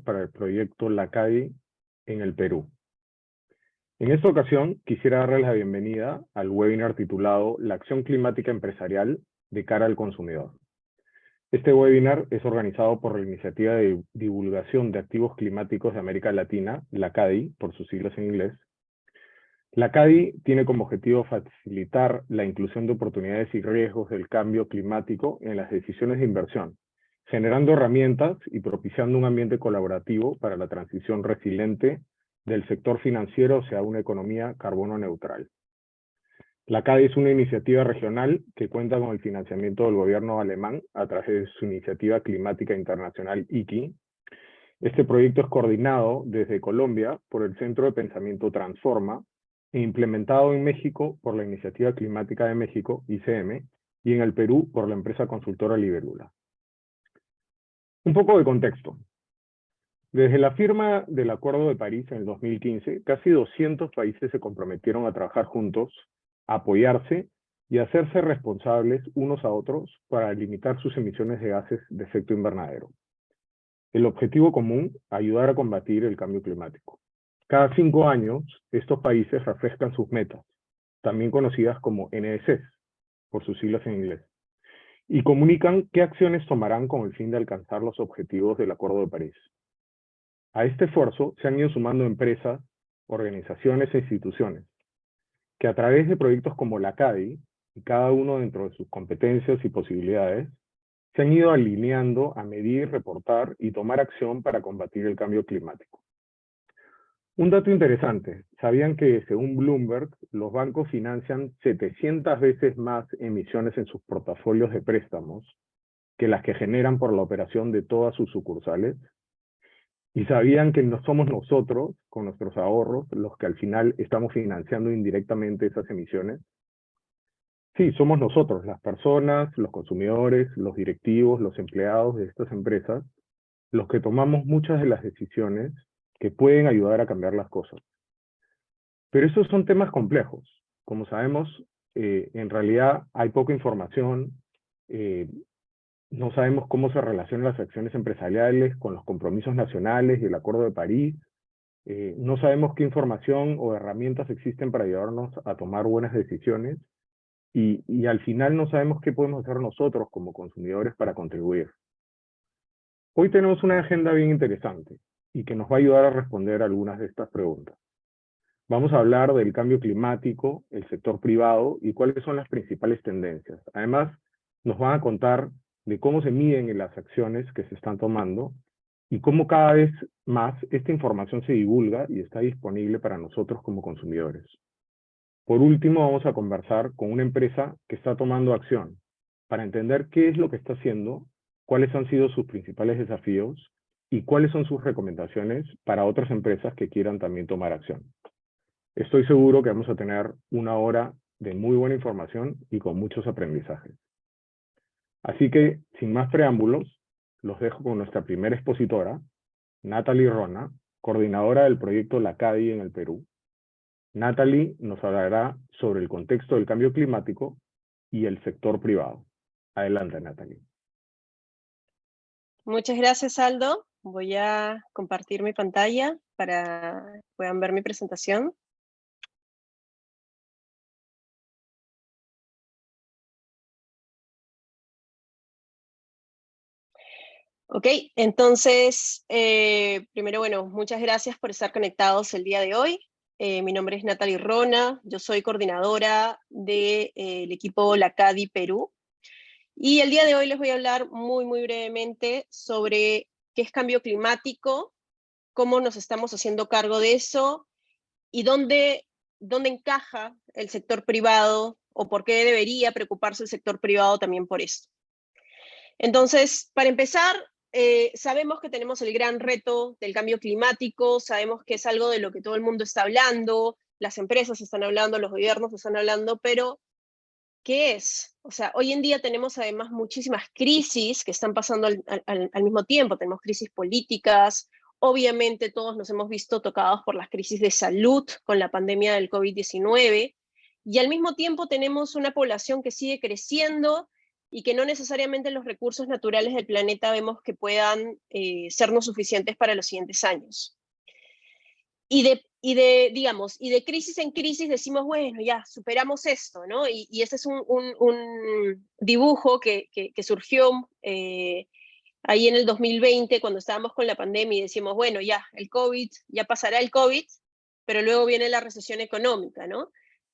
para el proyecto Lacadi en el Perú. En esta ocasión quisiera darles la bienvenida al webinar titulado La acción climática empresarial de cara al consumidor. Este webinar es organizado por la Iniciativa de Divulgación de Activos Climáticos de América Latina, Lacadi, por sus siglas en inglés. Lacadi tiene como objetivo facilitar la inclusión de oportunidades y riesgos del cambio climático en las decisiones de inversión, generando herramientas y propiciando un ambiente colaborativo para la transición resiliente del sector financiero hacia una economía carbono neutral. La CADI es una iniciativa regional que cuenta con el financiamiento del gobierno alemán a través de su iniciativa climática internacional IKI. Este proyecto es coordinado desde Colombia por el Centro de Pensamiento Transforma e implementado en México por la Iniciativa Climática de México, ICM, y en el Perú por la empresa consultora Libélula. Un poco de contexto. Desde la firma del Acuerdo de París en el 2015, casi 200 países se comprometieron a trabajar juntos, a apoyarse y a hacerse responsables unos a otros para limitar sus emisiones de gases de efecto invernadero. El objetivo común, ayudar a combatir el cambio climático. Cada 5 años, estos países refrescan sus metas, también conocidas como NDCs, por sus siglas en inglés, y comunican qué acciones tomarán con el fin de alcanzar los objetivos del Acuerdo de París. A este esfuerzo se han ido sumando empresas, organizaciones e instituciones, que a través de proyectos como la CADI, y cada uno dentro de sus competencias y posibilidades, se han ido alineando a medir, reportar y tomar acción para combatir el cambio climático. Un dato interesante, ¿sabían que según Bloomberg, los bancos financian 700 veces más emisiones en sus portafolios de préstamos que las que generan por la operación de todas sus sucursales? ¿Y sabían que no somos nosotros, con nuestros ahorros, los que al final estamos financiando indirectamente esas emisiones? Sí, somos nosotros, las personas, los consumidores, los directivos, los empleados de estas empresas, los que tomamos muchas de las decisiones que pueden ayudar a cambiar las cosas. Pero esos son temas complejos. Como sabemos, en realidad hay poca información, no sabemos cómo se relacionan las acciones empresariales con los compromisos nacionales y el Acuerdo de París. No sabemos qué información o herramientas existen para ayudarnos a tomar buenas decisiones. Y al final no sabemos qué podemos hacer nosotros como consumidores para contribuir. Hoy tenemos una agenda bien interesante y que nos va a ayudar a responder algunas de estas preguntas. Vamos a hablar del cambio climático, el sector privado y cuáles son las principales tendencias. Además, nos van a contar de cómo se miden las acciones que se están tomando y cómo cada vez más esta información se divulga y está disponible para nosotros como consumidores. Por último, vamos a conversar con una empresa que está tomando acción para entender qué es lo que está haciendo, cuáles han sido sus principales desafíos y cuáles son sus recomendaciones para otras empresas que quieran también tomar acción. Estoy seguro que vamos a tener una hora de muy buena información y con muchos aprendizajes. Así que, sin más preámbulos, los dejo con nuestra primera expositora, Natalie Rona, coordinadora del proyecto Lacadi en el Perú. Natalie nos hablará sobre el contexto del cambio climático y el sector privado. Adelante, Natalie. Muchas gracias, Aldo. Voy a compartir mi pantalla para que puedan ver mi presentación. Ok, entonces, primero, bueno, muchas gracias por estar conectados el día de hoy. Mi nombre es Natalie Rona, yo soy coordinadora del equipo Lacadi Perú. Y el día de hoy les voy a hablar muy brevemente sobre qué es cambio climático, cómo nos estamos haciendo cargo de eso y dónde encaja el sector privado o por qué debería preocuparse el sector privado también por esto. Entonces, para empezar, sabemos que tenemos el gran reto del cambio climático, sabemos que es algo de lo que todo el mundo está hablando, las empresas están hablando, los gobiernos están hablando, pero ¿qué es? O sea, hoy en día tenemos además muchísimas crisis que están pasando al mismo tiempo. Tenemos crisis políticas, obviamente todos nos hemos visto tocados por las crisis de salud con la pandemia del COVID-19, y al mismo tiempo tenemos una población que sigue creciendo y que no necesariamente los recursos naturales del planeta vemos que puedan sernos suficientes para los siguientes años. Y de crisis en crisis decimos, bueno, ya, superamos esto, ¿no? Y ese es un dibujo que surgió ahí en el 2020, cuando estábamos con la pandemia, y decimos, bueno, ya, ya pasará el COVID, pero luego viene la recesión económica, ¿no?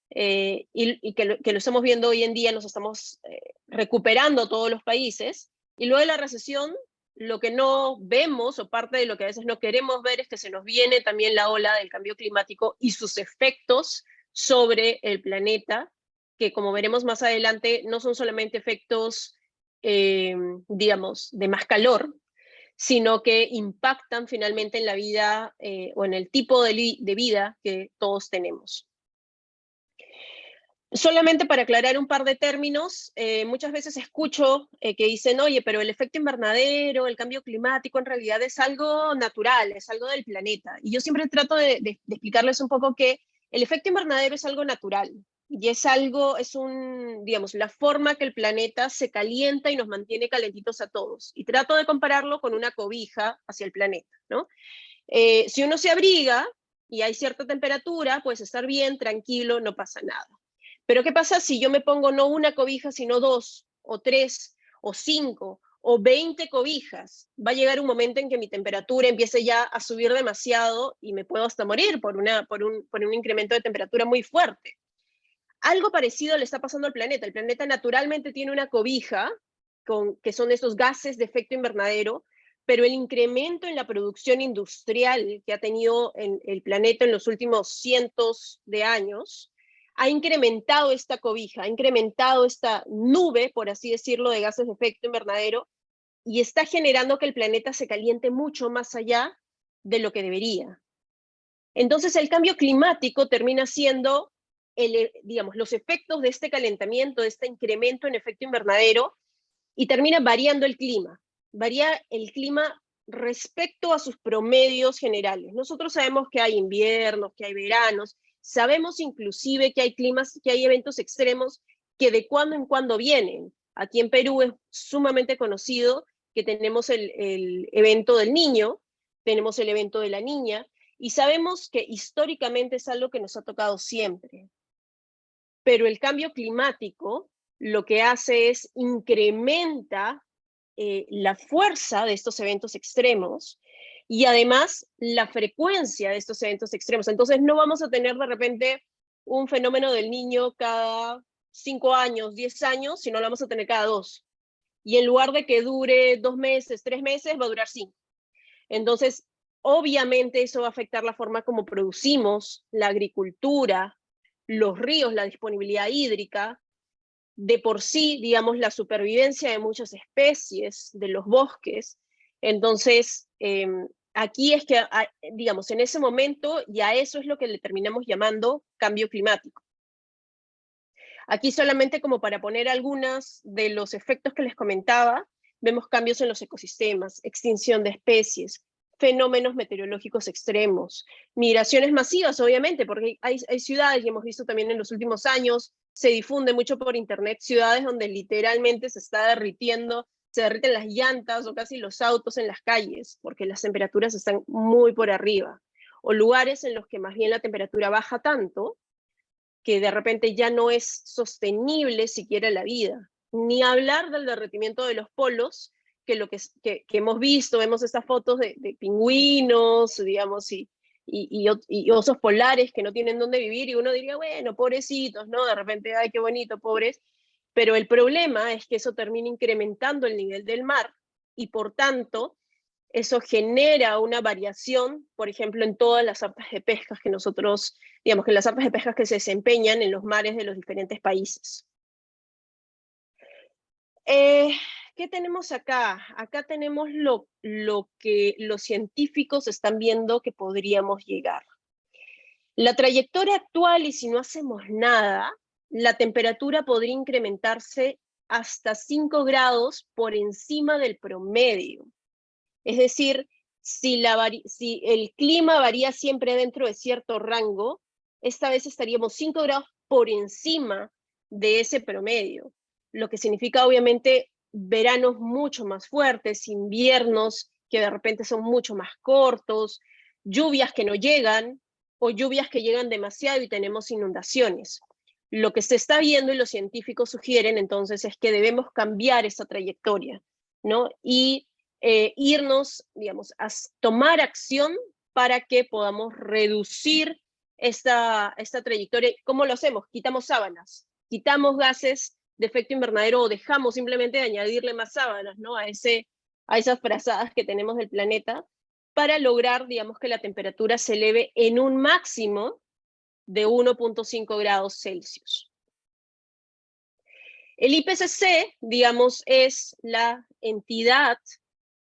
Y que lo estamos viendo hoy en día, nos estamos recuperando todos los países, y luego de la recesión, lo que no vemos, o parte de lo que a veces no queremos ver, es que se nos viene también la ola del cambio climático y sus efectos sobre el planeta, que como veremos más adelante, no son solamente efectos, digamos, de más calor, sino que impactan finalmente en la vida o en el tipo de vida que todos tenemos. Solamente para aclarar un par de términos, muchas veces escucho que dicen, oye, pero el efecto invernadero, el cambio climático, en realidad es algo natural, es algo del planeta. Y yo siempre trato de explicarles un poco que el efecto invernadero es algo natural, y digamos, la forma que el planeta se calienta y nos mantiene calentitos a todos. Y trato de compararlo con una cobija hacia el planeta, ¿no? Si uno se abriga y hay cierta temperatura, puedes estar bien, tranquilo, no pasa nada. Pero ¿qué pasa si yo me pongo no una cobija, sino 2, o 3, o 5, o 20 cobijas? Va a llegar un momento en que mi temperatura empiece ya a subir demasiado y me puedo hasta morir por un incremento de temperatura muy fuerte. Algo parecido le está pasando al planeta. El planeta naturalmente tiene una cobija, que son esos gases de efecto invernadero, pero el incremento en la producción industrial que ha tenido el planeta en los últimos cientos de años, ha incrementado esta cobija, ha incrementado esta nube, por así decirlo, de gases de efecto invernadero, y está generando que el planeta se caliente mucho más allá de lo que debería. Entonces el cambio climático termina siendo, digamos, los efectos de este calentamiento, de este incremento en efecto invernadero, y termina variando el clima. Varía el clima respecto a sus promedios generales. Nosotros sabemos que hay inviernos, que hay veranos, sabemos inclusive que hay climas, que hay eventos extremos que de cuando en cuando vienen. Aquí en Perú es sumamente conocido que tenemos el evento del niño, tenemos el evento de la niña, y sabemos que históricamente es algo que nos ha tocado siempre. Pero el cambio climático lo que hace es incrementa la fuerza de estos eventos extremos y además la frecuencia de estos eventos extremos. Entonces no vamos a tener de repente un fenómeno del niño cada 5 años, 10 años, sino lo vamos a tener cada 2. Y en lugar de que dure 2 meses, 3 meses, va a durar 5. Entonces, obviamente eso va a afectar la forma como producimos, la agricultura, los ríos, la disponibilidad hídrica, de por sí, digamos, la supervivencia de muchas especies, de los bosques. Entonces, aquí es que, digamos, en ese momento ya eso es lo que le terminamos llamando cambio climático. Aquí solamente como para poner algunos de los efectos que les comentaba, vemos cambios en los ecosistemas, extinción de especies, fenómenos meteorológicos extremos, migraciones masivas, obviamente, porque hay ciudades, y hemos visto también en los últimos años, se difunde mucho por internet, ciudades donde literalmente se está derritiendo, se derriten las llantas o casi los autos en las calles, porque las temperaturas están muy por arriba, o lugares en los que más bien la temperatura baja tanto, que de repente ya no es sostenible siquiera la vida. Ni hablar del derretimiento de los polos, que lo que hemos visto, vemos estas fotos de pingüinos, digamos, y osos polares que no tienen dónde vivir, y uno diría, bueno, pobrecitos, ¿no? De repente, ay, qué bonito, pobres. Pero el problema es que eso termina incrementando el nivel del mar, y por tanto, eso genera una variación, por ejemplo, en todas las artes de pesca que nosotros, digamos, que las artes de pesca que se desempeñan en los mares de los diferentes países. ¿Qué tenemos acá? Acá tenemos lo que los científicos están viendo que podríamos llegar. La trayectoria actual, y si no hacemos nada, la temperatura podría incrementarse hasta 5 grados por encima del promedio. Es decir, si el clima varía siempre dentro de cierto rango, esta vez estaríamos 5 grados por encima de ese promedio. lo que significa obviamente veranos mucho más fuertes, inviernos que de repente son mucho más cortos, lluvias que no llegan o lluvias que llegan demasiado y tenemos inundaciones. Lo que se está viendo y los científicos sugieren entonces es que debemos cambiar esa trayectoria, ¿no? Y irnos, digamos, a tomar acción para que podamos reducir esta trayectoria. ¿Cómo lo hacemos? Quitamos sábanas, quitamos gases de efecto invernadero o dejamos simplemente de añadirle más sábanas, ¿no? a esas frazadas que tenemos del planeta para lograr, digamos, que la temperatura se eleve en un máximo de 1.5 grados Celsius. El IPCC, digamos, es la entidad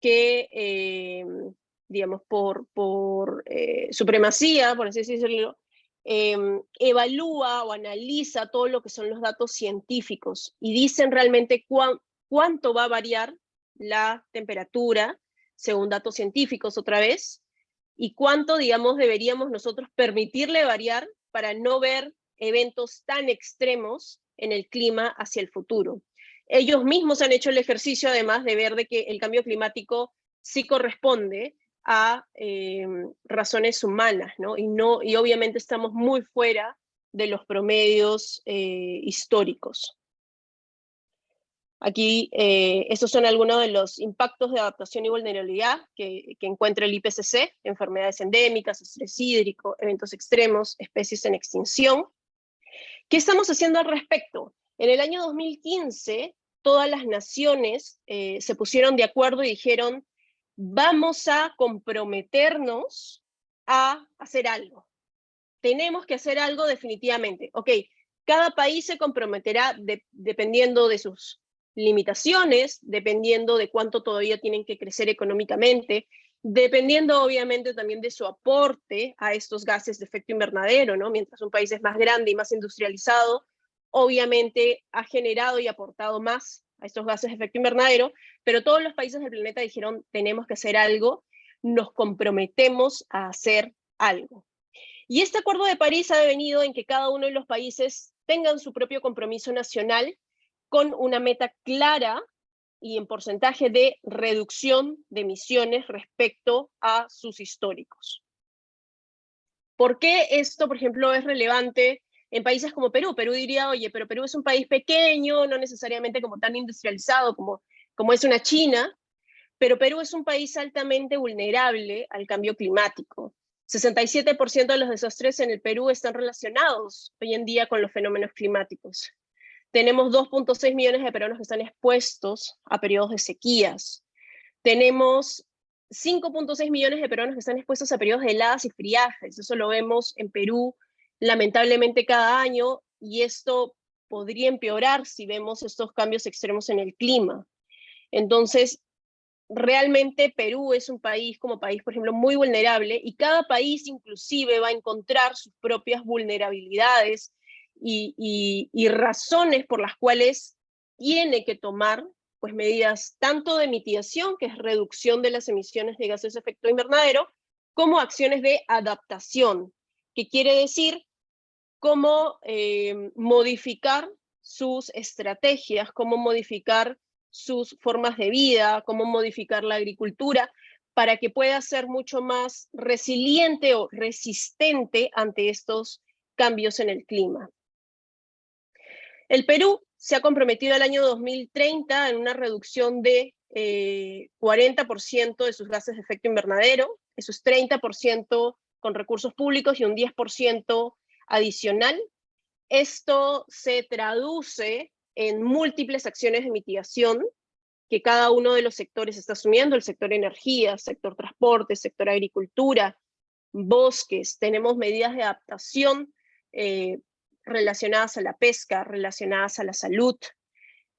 que, digamos, por supremacía, por así decirlo, evalúa o analiza todo lo que son los datos científicos y dicen realmente cuánto va a variar la temperatura, según datos científicos otra vez, y cuánto, digamos, deberíamos nosotros permitirle variar para no ver eventos tan extremos en el clima hacia el futuro. Ellos mismos han hecho el ejercicio, además, de ver de que el cambio climático sí corresponde a razones humanas, ¿no? Y obviamente estamos muy fuera de los promedios históricos. Aquí, estos son algunos de los impactos de adaptación y vulnerabilidad que encuentra el IPCC: enfermedades endémicas, estrés hídrico, eventos extremos, especies en extinción. ¿Qué estamos haciendo al respecto? En el año 2015, todas las naciones se pusieron de acuerdo y dijeron, vamos a comprometernos a hacer algo. Tenemos que hacer algo definitivamente. Ok, cada país se comprometerá dependiendo de sus limitaciones, dependiendo de cuánto todavía tienen que crecer económicamente, dependiendo obviamente también de su aporte a estos gases de efecto invernadero, ¿no? Mientras un país es más grande y más industrializado, obviamente ha generado y aportado más a estos gases de efecto invernadero, pero todos los países del planeta dijeron, tenemos que hacer algo, nos comprometemos a hacer algo. Y este Acuerdo de París ha devenido en que cada uno de los países tengan su propio compromiso nacional con una meta clara y en porcentaje de reducción de emisiones respecto a sus históricos. ¿Por qué esto, por ejemplo, es relevante en países como Perú? Perú diría, oye, pero Perú es un país pequeño, no necesariamente como tan industrializado como es una China, pero Perú es un país altamente vulnerable al cambio climático. 67% de los desastres en el Perú están relacionados hoy en día con los fenómenos climáticos. Tenemos 2.6 millones de peruanos que están expuestos a periodos de sequías. Tenemos 5.6 millones de peruanos que están expuestos a periodos de heladas y friajes. Eso lo vemos en Perú lamentablemente cada año, y esto podría empeorar si vemos estos cambios extremos en el clima. Entonces, realmente Perú es un país, como país, por ejemplo, muy vulnerable, y cada país inclusive va a encontrar sus propias vulnerabilidades y razones por las cuales tiene que tomar pues, medidas tanto de mitigación, que es reducción de las emisiones de gases de efecto invernadero, como acciones de adaptación, que quiere decir cómo modificar sus estrategias, cómo modificar sus formas de vida, cómo modificar la agricultura, para que pueda ser mucho más resiliente o resistente ante estos cambios en el clima. El Perú se ha comprometido al año 2030 en una reducción de 40% de sus gases de efecto invernadero. Eso es 30% con recursos públicos y un 10% adicional. Esto se traduce en múltiples acciones de mitigación que cada uno de los sectores está asumiendo: el sector energía, sector transporte, sector agricultura, bosques. Tenemos medidas de adaptación relacionadas a la pesca, relacionadas a la salud,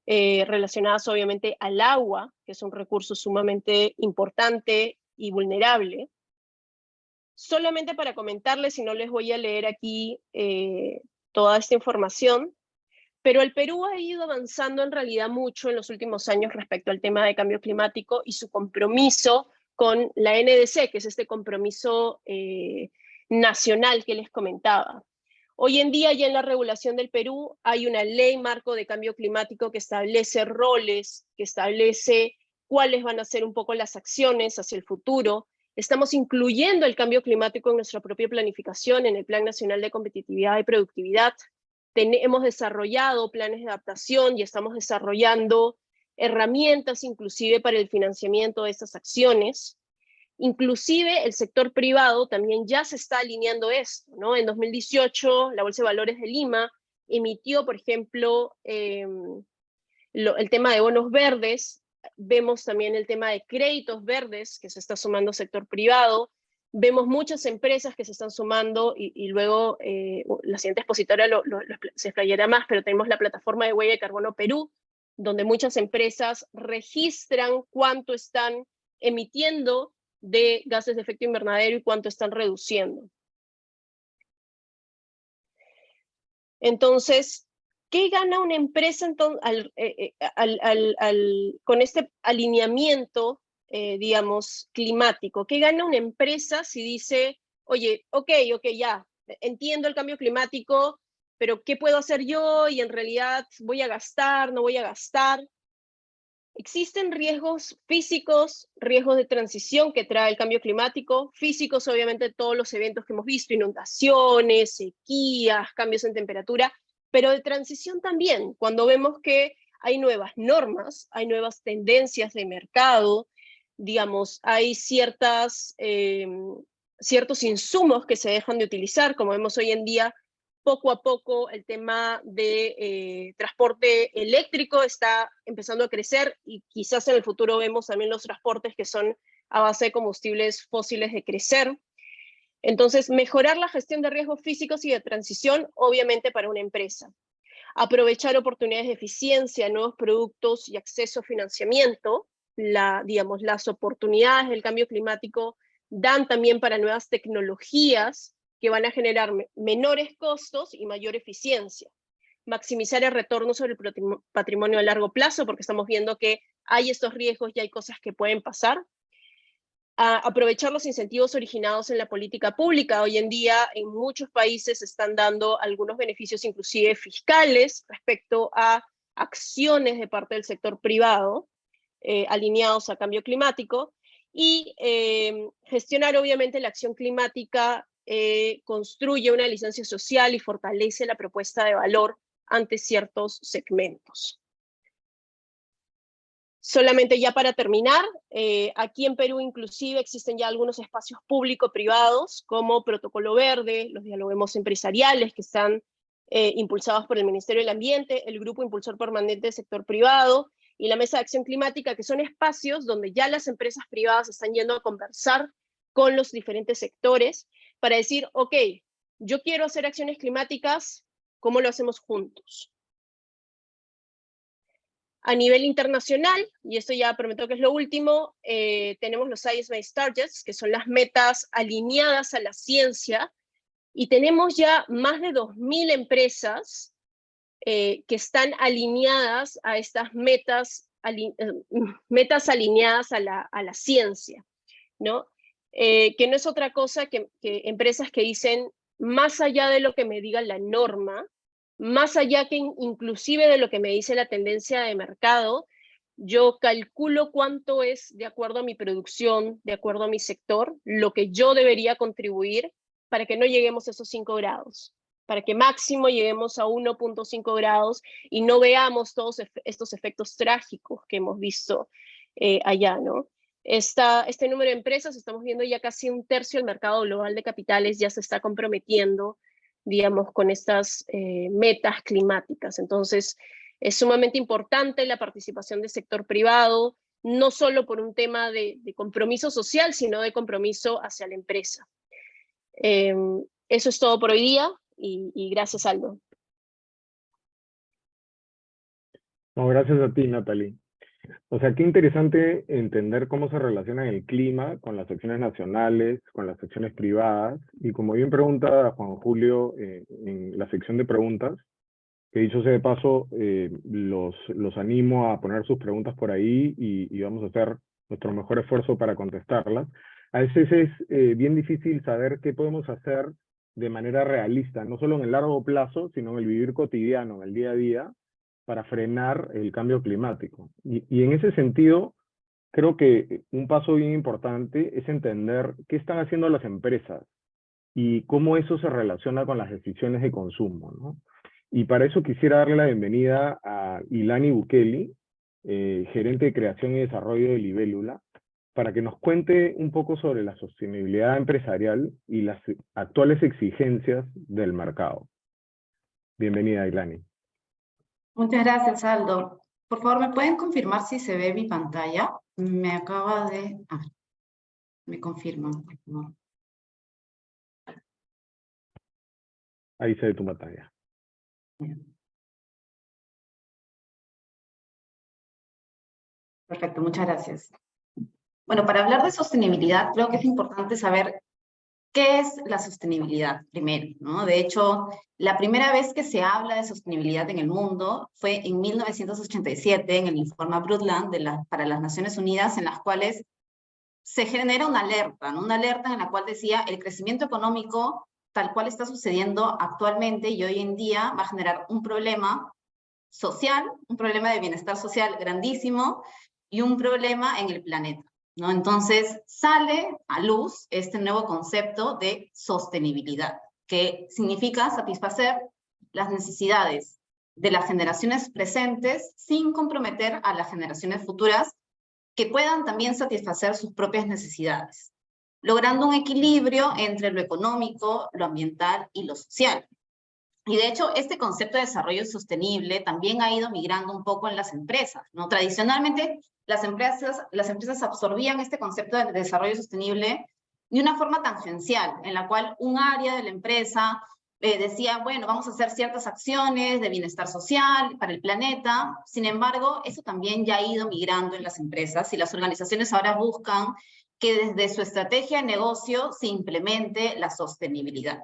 relacionadas obviamente al agua, que es un recurso sumamente importante y vulnerable. Solamente para comentarles, y no les voy a leer aquí toda esta información, pero el Perú ha ido avanzando en realidad mucho en los últimos años respecto al tema de cambio climático y su compromiso con la NDC, que es este compromiso nacional que les comentaba. Hoy en día ya en la regulación del Perú hay una ley marco de cambio climático que establece roles, que establece cuáles van a ser un poco las acciones hacia el futuro. Estamos incluyendo el cambio climático en nuestra propia planificación, en el Plan Nacional de Competitividad y Productividad. Hemos desarrollado planes de adaptación y estamos desarrollando herramientas inclusive para el financiamiento de estas acciones. Inclusive el sector privado también ya se está alineando esto, ¿no? En 2018, la Bolsa de Valores de Lima emitió, por ejemplo, el tema de bonos verdes. Vemos también el tema de créditos verdes, que se está sumando sector privado. Vemos muchas empresas que se están sumando y luego la siguiente expositora se explayará más, pero tenemos la plataforma de huella de carbono Perú, donde muchas empresas registran cuánto están emitiendo de gases de efecto invernadero y cuánto están reduciendo. Entonces, ¿qué gana una empresa con este alineamiento, digamos, climático? ¿Qué gana una empresa si dice, oye, ok, ya, entiendo el cambio climático, pero ¿qué puedo hacer yo? Y en realidad, ¿voy a gastar, no voy a gastar? Existen riesgos físicos, riesgos de transición que trae el cambio climático. Físicos, obviamente, todos los eventos que hemos visto, inundaciones, sequías, cambios en temperatura, pero de transición también, cuando vemos que hay nuevas normas, hay nuevas tendencias de mercado, digamos, hay ciertos insumos que se dejan de utilizar, como vemos hoy en día. Poco a poco el tema de transporte eléctrico está empezando a crecer y quizás en el futuro vemos también los transportes que son a base de combustibles fósiles de crecer. Entonces, mejorar la gestión de riesgos físicos y de transición, obviamente para una empresa. Aprovechar oportunidades de eficiencia, nuevos productos y acceso a financiamiento. Las oportunidades del cambio climático dan también para nuevas tecnologías que van a generar menores costos y mayor eficiencia. Maximizar el retorno sobre el patrimonio a largo plazo, porque estamos viendo que hay estos riesgos y hay cosas que pueden pasar. Aprovechar los incentivos originados en la política pública. Hoy en día en muchos países se están dando algunos beneficios inclusive fiscales respecto a acciones de parte del sector privado alineados a cambio climático, y gestionar obviamente la acción climática construye una licencia social y fortalece la propuesta de valor ante ciertos segmentos. Solamente ya para terminar, aquí en Perú inclusive existen ya algunos espacios público-privados como Protocolo Verde, los diálogos empresariales que están impulsados por el Ministerio del Ambiente, el Grupo Impulsor Permanente del Sector Privado y la Mesa de Acción Climática, que son espacios donde ya las empresas privadas están yendo a conversar con los diferentes sectores para decir, ok, yo quiero hacer acciones climáticas, ¿cómo lo hacemos juntos? A nivel internacional, y esto ya prometo que es lo último, tenemos los Science-Based Targets, que son las metas alineadas a la ciencia, y tenemos ya más de 2.000 empresas que están alineadas a estas metas alineadas a la ciencia, ¿no? Que no es otra cosa que empresas que dicen, más allá de lo que me diga la norma, más allá que inclusive de lo que me dice la tendencia de mercado, yo calculo cuánto es, de acuerdo a mi producción, de acuerdo a mi sector, lo que yo debería contribuir para que no lleguemos a esos 5 grados, para que máximo lleguemos a 1.5 grados y no veamos todos estos efectos trágicos que hemos visto allá, ¿no? Este número de empresas, estamos viendo ya casi 1/3 del mercado global de capitales ya se está comprometiendo, digamos, con estas metas climáticas. Entonces, es sumamente importante la participación del sector privado, no solo por un tema de compromiso social, sino de compromiso hacia la empresa. Eso es todo por hoy día y gracias, Aldo. No, gracias a ti, Natalie. O sea, qué interesante entender cómo se relaciona el clima con las acciones nacionales, con las acciones privadas. Y como bien pregunta Juan Julio en la sección de preguntas, que dicho sea de paso, los animo a poner sus preguntas por ahí y vamos a hacer nuestro mejor esfuerzo para contestarlas. A veces es bien difícil saber qué podemos hacer de manera realista, no solo en el largo plazo, sino en el vivir cotidiano, en el día a día, para frenar el cambio climático. Y en ese sentido, creo que un paso bien importante es entender qué están haciendo las empresas y cómo eso se relaciona con las decisiones de consumo, ¿no? Y para eso quisiera darle la bienvenida a Ilani Bukeli, gerente de creación y desarrollo de Libélula, para que nos cuente un poco sobre la sostenibilidad empresarial y las actuales exigencias del mercado. Bienvenida, Ilani. Muchas gracias, Aldo. Por favor, ¿me pueden confirmar si se ve mi pantalla? Me acaba de... me confirman, por favor. Ahí se ve tu pantalla. Bien. Perfecto, muchas gracias. Bueno, para hablar de sostenibilidad, creo que es importante saber qué es la sostenibilidad primero, ¿no? De hecho, la primera vez que se habla de sostenibilidad en el mundo fue en 1987, en el informe Brundtland para las Naciones Unidas, en las cuales se genera una alerta, ¿no? Una alerta en la cual decía el crecimiento económico tal cual está sucediendo actualmente y hoy en día va a generar un problema social, un problema de bienestar social grandísimo y un problema en el planeta, ¿no? Entonces sale a luz este nuevo concepto de sostenibilidad, que significa satisfacer las necesidades de las generaciones presentes sin comprometer a las generaciones futuras que puedan también satisfacer sus propias necesidades, logrando un equilibrio entre lo económico, lo ambiental y lo social. Y de hecho, este concepto de desarrollo sostenible también ha ido migrando un poco en las empresas, ¿no? Tradicionalmente, las empresas absorbían este concepto de desarrollo sostenible de una forma tangencial, en la cual un área de la empresa decía, bueno, vamos a hacer ciertas acciones de bienestar social para el planeta. Sin embargo, eso también ya ha ido migrando en las empresas y las organizaciones ahora buscan que desde su estrategia de negocio se implemente la sostenibilidad.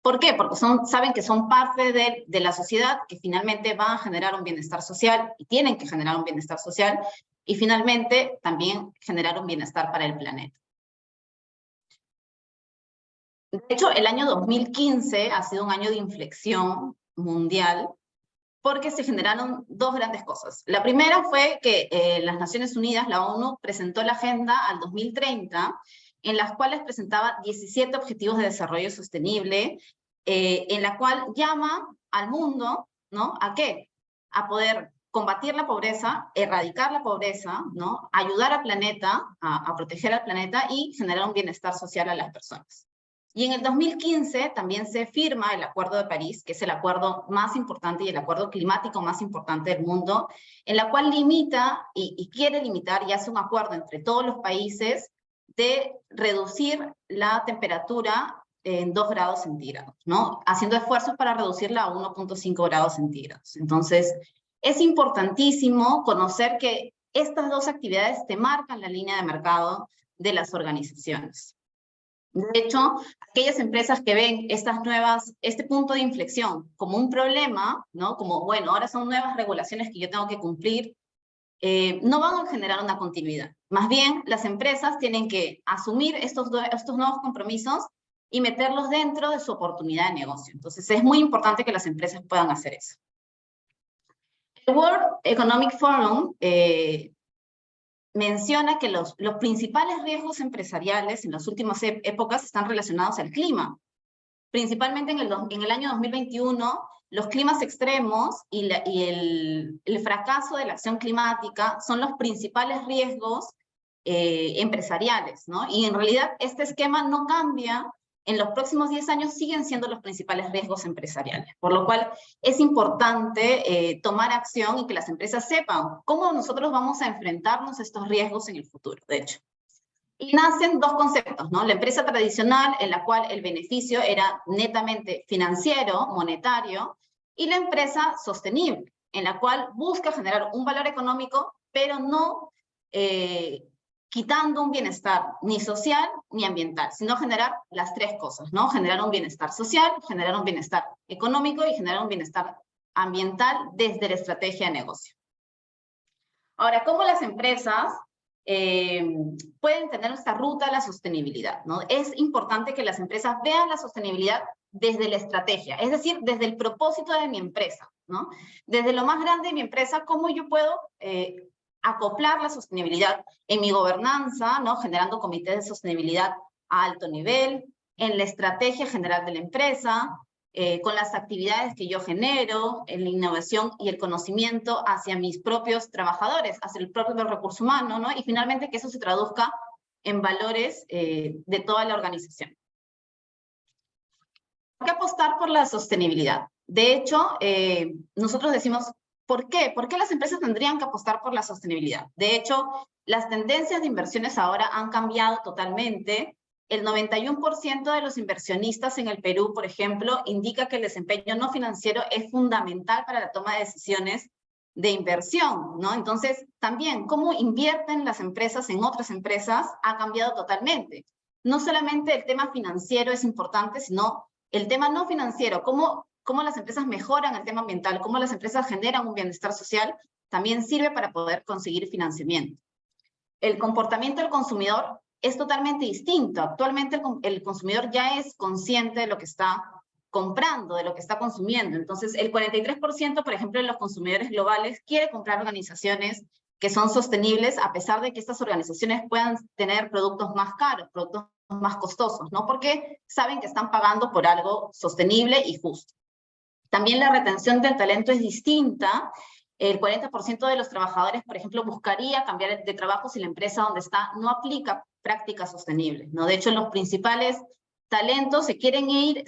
¿Por qué? Porque saben que son parte de la sociedad, que finalmente van a generar un bienestar social y tienen que generar un bienestar social y finalmente también generar un bienestar para el planeta. De hecho, el año 2015 ha sido un año de inflexión mundial porque se generaron dos grandes cosas. La primera fue que las Naciones Unidas, la ONU, presentó la Agenda al 2030, en las cuales presentaba 17 objetivos de desarrollo sostenible, en la cual llama al mundo, ¿no? ¿A qué? A poder combatir la pobreza, erradicar la pobreza, ¿no? Ayudar al planeta, a proteger al planeta y generar un bienestar social a las personas. Y en el 2015 también se firma el Acuerdo de París, que es el acuerdo más importante y el acuerdo climático más importante del mundo, en la cual limita y quiere limitar y hace un acuerdo entre todos los países de reducir la temperatura en 2 grados centígrados, ¿no? Haciendo esfuerzos para reducirla a 1.5 grados centígrados. Entonces, es importantísimo conocer que estas dos actividades te marcan la línea de mercado de las organizaciones. De hecho, aquellas empresas que ven este punto de inflexión como un problema, ¿no? Como, bueno, ahora son nuevas regulaciones que yo tengo que cumplir, no van a generar una continuidad. Más bien, las empresas tienen que asumir estos nuevos compromisos y meterlos dentro de su oportunidad de negocio. Entonces, es muy importante que las empresas puedan hacer eso. El World Economic Forum menciona que los principales riesgos empresariales en las últimas épocas están relacionados al clima. Principalmente en el año 2021, los climas extremos y el fracaso de la acción climática son los principales riesgos empresariales, ¿no? Y en realidad este esquema no cambia. En los próximos 10 años siguen siendo los principales riesgos empresariales, por lo cual es importante tomar acción y que las empresas sepan cómo nosotros vamos a enfrentarnos a estos riesgos en el futuro, de hecho. Y nacen dos conceptos, ¿no? La empresa tradicional, en la cual el beneficio era netamente financiero, monetario, y la empresa sostenible, en la cual busca generar un valor económico, pero no quitando un bienestar ni social ni ambiental, sino generar las tres cosas, ¿no? Generar un bienestar social, generar un bienestar económico y generar un bienestar ambiental desde la estrategia de negocio. Ahora, ¿cómo las empresas pueden tener esta ruta a la sostenibilidad, ¿no? Es importante que las empresas vean la sostenibilidad desde la estrategia, es decir, desde el propósito de mi empresa, ¿no? Desde lo más grande de mi empresa, cómo yo puedo acoplar la sostenibilidad en mi gobernanza, ¿no? Generando comités de sostenibilidad a alto nivel, en la estrategia general de la empresa, con las actividades que yo genero, en la innovación y el conocimiento hacia mis propios trabajadores, hacia el propio recurso humano, ¿no? Y finalmente que eso se traduzca en valores de toda la organización. ¿Por qué apostar por la sostenibilidad? De hecho, nosotros decimos, ¿por qué? ¿Por qué las empresas tendrían que apostar por la sostenibilidad? De hecho, las tendencias de inversiones ahora han cambiado totalmente. El 91% de los inversionistas en el Perú, por ejemplo, indica que el desempeño no financiero es fundamental para la toma de decisiones de inversión, ¿no? Entonces, también, cómo invierten las empresas en otras empresas ha cambiado totalmente. No solamente el tema financiero es importante, sino el tema no financiero, cómo las empresas mejoran el tema ambiental, cómo las empresas generan un bienestar social, también sirve para poder conseguir financiamiento. El comportamiento del consumidor es totalmente distinto. Actualmente el consumidor ya es consciente de lo que está comprando, de lo que está consumiendo. Entonces, el 43%, por ejemplo, de los consumidores globales quiere comprar organizaciones que son sostenibles, a pesar de que estas organizaciones puedan tener productos más caros, productos más costosos, ¿no? Porque saben que están pagando por algo sostenible y justo. También la retención del talento es distinta. El 40% de los trabajadores, por ejemplo, buscaría cambiar de trabajo si la empresa donde está no aplica prácticas sostenibles, ¿no? De hecho, los principales talentos se quieren ir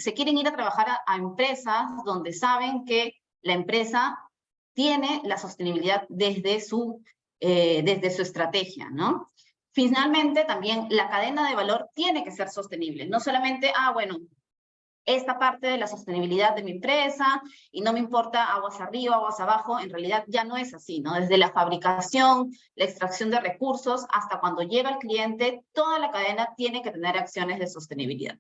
a trabajar a empresas donde saben que la empresa tiene la sostenibilidad desde su estrategia, ¿no? Finalmente, también la cadena de valor tiene que ser sostenible. No solamente, bueno, esta parte de la sostenibilidad de mi empresa y no me importa aguas arriba, aguas abajo, en realidad ya no es así, ¿no? Desde la fabricación, la extracción de recursos, hasta cuando llega el cliente, toda la cadena tiene que tener acciones de sostenibilidad.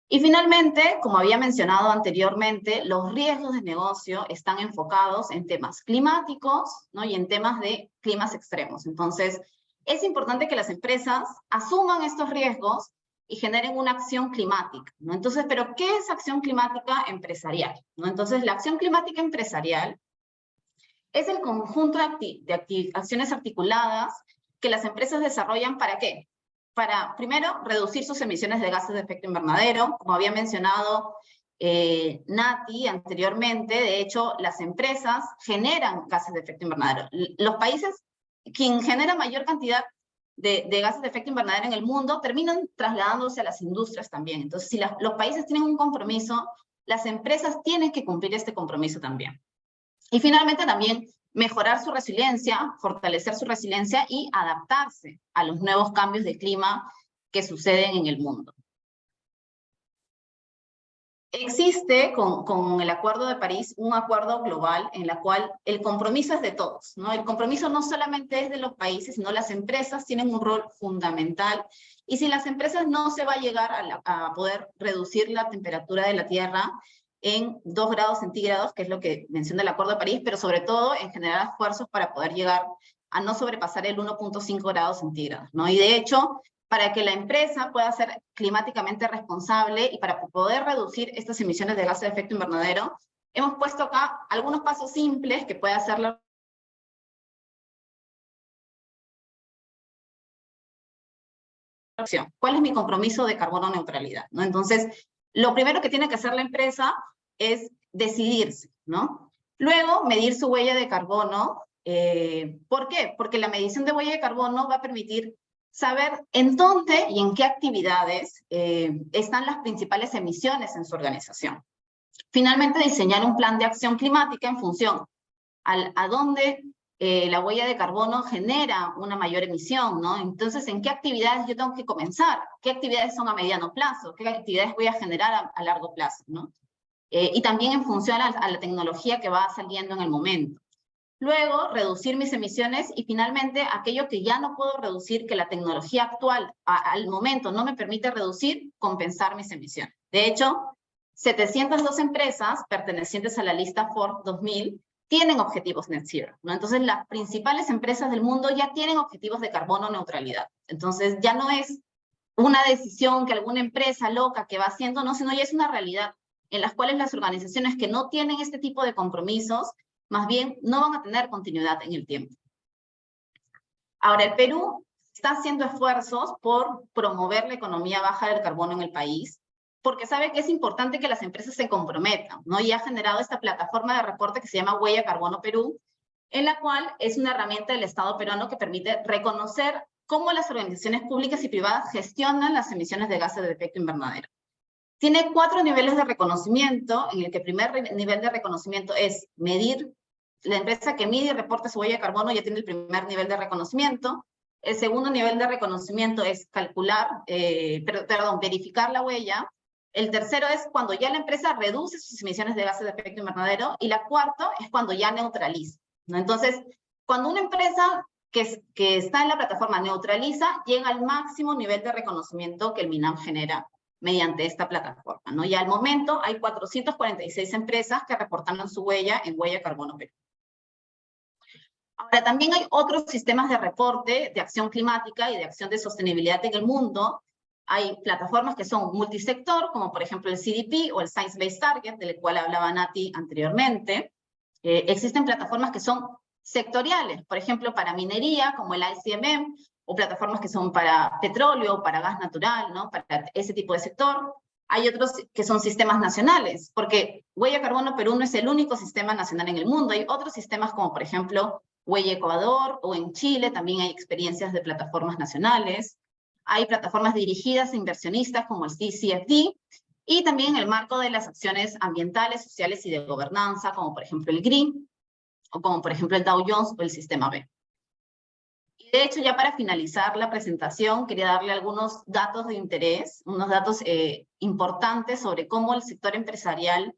Y finalmente, como había mencionado anteriormente, los riesgos de negocio están enfocados en temas climáticos, ¿no? Y en temas de climas extremos. Entonces, es importante que las empresas asuman estos riesgos y generen una acción climática, ¿no? Entonces, ¿pero qué es acción climática empresarial? ¿No? Entonces, la acción climática empresarial es el conjunto de acciones articuladas que las empresas desarrollan, ¿para qué? Para, primero, reducir sus emisiones de gases de efecto invernadero. Como había mencionado Nati anteriormente, de hecho, las empresas generan gases de efecto invernadero. Los países, quien genera mayor cantidad de gases de efecto invernadero en el mundo, terminan trasladándose a las industrias también. Entonces, si los países tienen un compromiso, las empresas tienen que cumplir este compromiso también. Y finalmente también mejorar su resiliencia, fortalecer su resiliencia y adaptarse a los nuevos cambios de clima que suceden en el mundo. Existe con el Acuerdo de París un acuerdo global en el cual el compromiso es de todos, ¿no? El compromiso no solamente es de los países, sino las empresas tienen un rol fundamental. Y sin las empresas no se va a llegar a poder reducir la temperatura de la Tierra en 2 grados centígrados, que es lo que menciona el Acuerdo de París, pero sobre todo en generar esfuerzos para poder llegar a no sobrepasar el 1.5 grados centígrados, ¿no? Y de hecho, para que la empresa pueda ser climáticamente responsable y para poder reducir estas emisiones de gases de efecto invernadero, hemos puesto acá algunos pasos simples que puede hacer la acción. ¿Cuál es mi compromiso de carbono neutralidad? ¿No? Entonces, lo primero que tiene que hacer la empresa es decidirse, ¿no? Luego, medir su huella de carbono. ¿Por qué? Porque la medición de huella de carbono va a permitir saber en dónde y en qué actividades están las principales emisiones en su organización. Finalmente, diseñar un plan de acción climática en función a dónde la huella de carbono genera una mayor emisión, ¿no? Entonces, ¿en qué actividades yo tengo que comenzar? ¿Qué actividades son a mediano plazo? ¿Qué actividades voy a generar a largo plazo, ¿no? Y también en función a la tecnología que va saliendo en el momento. Luego, reducir mis emisiones y finalmente, aquello que ya no puedo reducir, que la tecnología actual al momento no me permite reducir, compensar mis emisiones. De hecho, 702 empresas pertenecientes a la lista Forbes 2000 tienen objetivos net zero, ¿no? Entonces, las principales empresas del mundo ya tienen objetivos de carbono neutralidad. Entonces, ya no es una decisión que alguna empresa loca que va haciendo, no, sino ya es una realidad en las cuales las organizaciones que no tienen este tipo de compromisos, más bien no van a tener continuidad en el tiempo. Ahora, el Perú está haciendo esfuerzos por promover la economía baja del carbono en el país, porque sabe que es importante que las empresas se comprometan, ¿no? Y ha generado esta plataforma de reporte que se llama Huella Carbono Perú, en la cual es una herramienta del Estado peruano que permite reconocer cómo las organizaciones públicas y privadas gestionan las emisiones de gases de efecto invernadero. Tiene 4 niveles de reconocimiento, en el que el primer nivel de reconocimiento es medir. La empresa que mide y reporta su huella de carbono ya tiene el primer nivel de reconocimiento. El segundo nivel de reconocimiento es calcular, verificar la huella. El tercero es cuando ya la empresa reduce sus emisiones de gases de efecto invernadero. Y la cuarta es cuando ya neutraliza, ¿no? Entonces, cuando una empresa que está en la plataforma neutraliza, llega al máximo nivel de reconocimiento que el MINAM genera mediante esta plataforma, ¿no? Y al momento hay 446 empresas que reportaron su huella en Huella Carbono Perú. Ahora, también hay otros sistemas de reporte de acción climática y de acción de sostenibilidad en el mundo. Hay plataformas que son multisector, como por ejemplo el CDP o el Science Based Target, del cual hablaba Nati anteriormente. Existen plataformas que son sectoriales, por ejemplo, para minería, como el ICMM, o plataformas que son para petróleo, para gas natural, ¿no? Para ese tipo de sector. Hay otros que son sistemas nacionales, porque Huella Carbono Perú no es el único sistema nacional en el mundo. Hay otros sistemas como, por ejemplo, Huella Ecuador, o en Chile también hay experiencias de plataformas nacionales. Hay plataformas dirigidas a inversionistas como el TCFD, y también en el marco de las acciones ambientales, sociales y de gobernanza, como por ejemplo el GREEN, o como por ejemplo el Dow Jones o el Sistema B. Y de hecho, ya para finalizar la presentación, quería darle algunos datos de interés, unos datos importantes sobre cómo el sector empresarial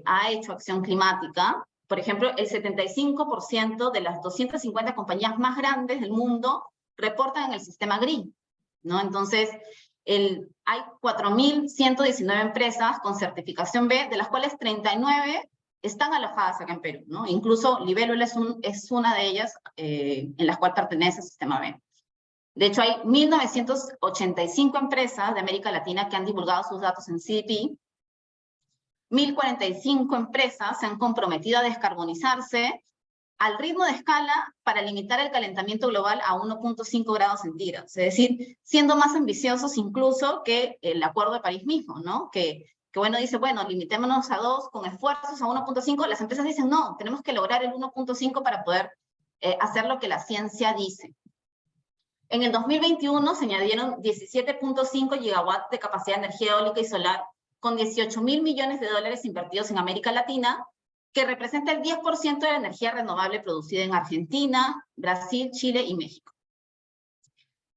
ha hecho acción climática. Por ejemplo, el 75% de las 250 compañías más grandes del mundo reportan en el sistema GREEN, ¿no? Entonces, hay 4.119 empresas con certificación B, de las cuales 39 están alojadas acá en Perú, ¿no? Incluso Libélula es una de ellas en las cuales pertenece al sistema B. De hecho, hay 1.985 empresas de América Latina que han divulgado sus datos en CDP. 1.045 empresas se han comprometido a descarbonizarse al ritmo de escala para limitar el calentamiento global a 1.5 grados centígrados. Es decir, siendo más ambiciosos incluso que el Acuerdo de París mismo, ¿no? Que bueno, dice, bueno, limitémonos a 2 con esfuerzos a 1.5. Las empresas dicen, no, tenemos que lograr el 1.5 para poder hacer lo que la ciencia dice. En el 2021 se añadieron 17.5 gigawatts de capacidad de energía eólica y solar, con 18.000 millones de dólares invertidos en América Latina, que representa el 10% de la energía renovable producida en Argentina, Brasil, Chile y México.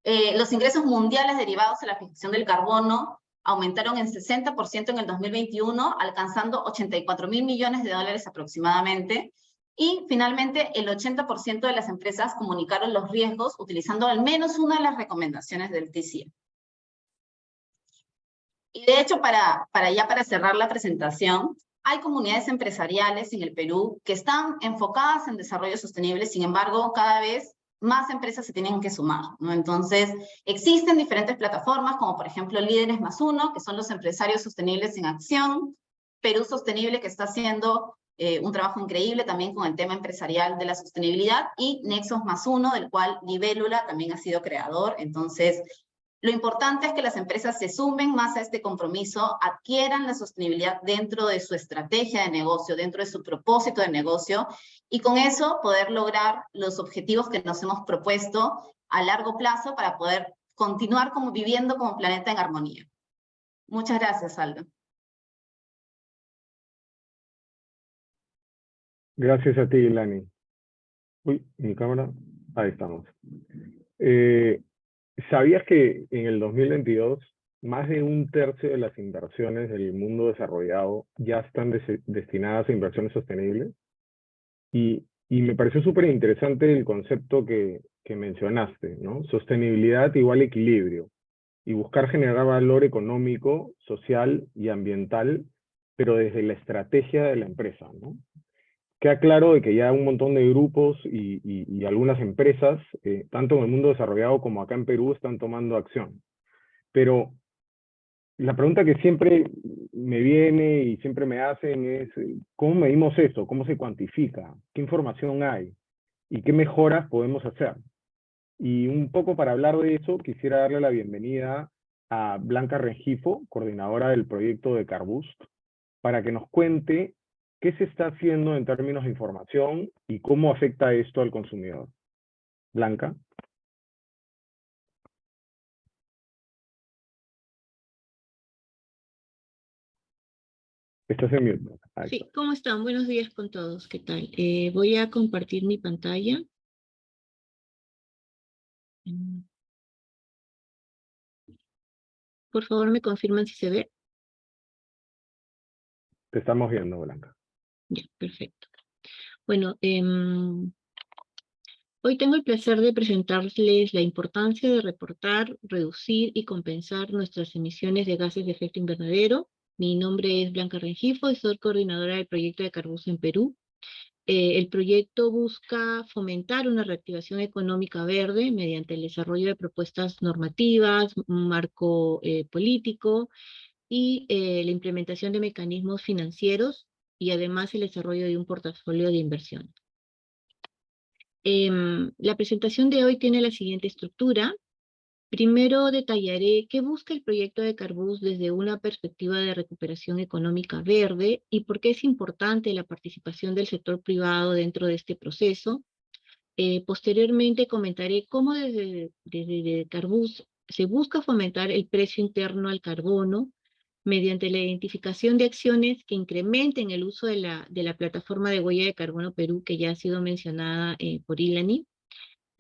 Los ingresos mundiales derivados de la fijación del carbono aumentaron en 60% en el 2021, alcanzando 84.000 millones de dólares aproximadamente. Y finalmente, el 80% de las empresas comunicaron los riesgos utilizando al menos una de las recomendaciones del TCFD. Y de hecho, para cerrar la presentación, hay comunidades empresariales en el Perú que están enfocadas en desarrollo sostenible. Sin embargo, cada vez más empresas se tienen que sumar, ¿no? Entonces, existen diferentes plataformas, como por ejemplo Líderes Más Uno, que son los empresarios sostenibles en acción, Perú Sostenible, que está haciendo un trabajo increíble también con el tema empresarial de la sostenibilidad, y Nexos Más Uno, del cual Libélula también ha sido creador. Entonces, lo importante es que las empresas se sumen más a este compromiso, adquieran la sostenibilidad dentro de su estrategia de negocio, dentro de su propósito de negocio, y con eso poder lograr los objetivos que nos hemos propuesto a largo plazo para poder continuar viviendo como planeta en armonía. Muchas gracias, Aldo. Gracias a ti, Lani. Uy, mi cámara. Ahí estamos. ¿Sabías que en el 2022 más de 1/3 de las inversiones del mundo desarrollado ya están destinadas a inversiones sostenibles? Y me pareció súper interesante el concepto que mencionaste, ¿no? Sostenibilidad igual equilibrio, y buscar generar valor económico, social y ambiental, pero desde la estrategia de la empresa, ¿no? queda claro de que ya un montón de grupos y algunas empresas, tanto en el mundo desarrollado como acá en Perú, están tomando acción. Pero la pregunta que siempre me viene y siempre me hacen es, ¿cómo medimos eso? ¿Cómo se cuantifica? ¿Qué información hay? ¿Y qué mejoras podemos hacer? Y un poco para hablar de eso, quisiera darle la bienvenida a Blanca Rengifo, coordinadora del proyecto de Carboost, para que nos cuente qué se está haciendo en términos de información y cómo afecta esto al consumidor. Blanca. Estás en mute. Ahí está. Sí, ¿cómo están? Buenos días con todos, ¿qué tal? Voy a compartir mi pantalla. Por favor, me confirman si se ve. Te estamos viendo, Blanca. Ya, perfecto. Bueno, hoy tengo el placer de presentarles la importancia de reportar, reducir y compensar nuestras emisiones de gases de efecto invernadero. Mi nombre es Blanca Rengifo y soy coordinadora del proyecto de Carboost en Perú. El proyecto busca fomentar una reactivación económica verde mediante el desarrollo de propuestas normativas, un marco político y la implementación de mecanismos financieros y además el desarrollo de un portafolio de inversión. La presentación de hoy tiene la siguiente estructura. Primero detallaré qué busca el proyecto de Carboost desde una perspectiva de recuperación económica verde y por qué es importante la participación del sector privado dentro de este proceso. Posteriormente comentaré cómo desde Carboost se busca fomentar el precio interno al carbono mediante la identificación de acciones que incrementen el uso de la plataforma de huella de carbono Perú, que ya ha sido mencionada por Ilani.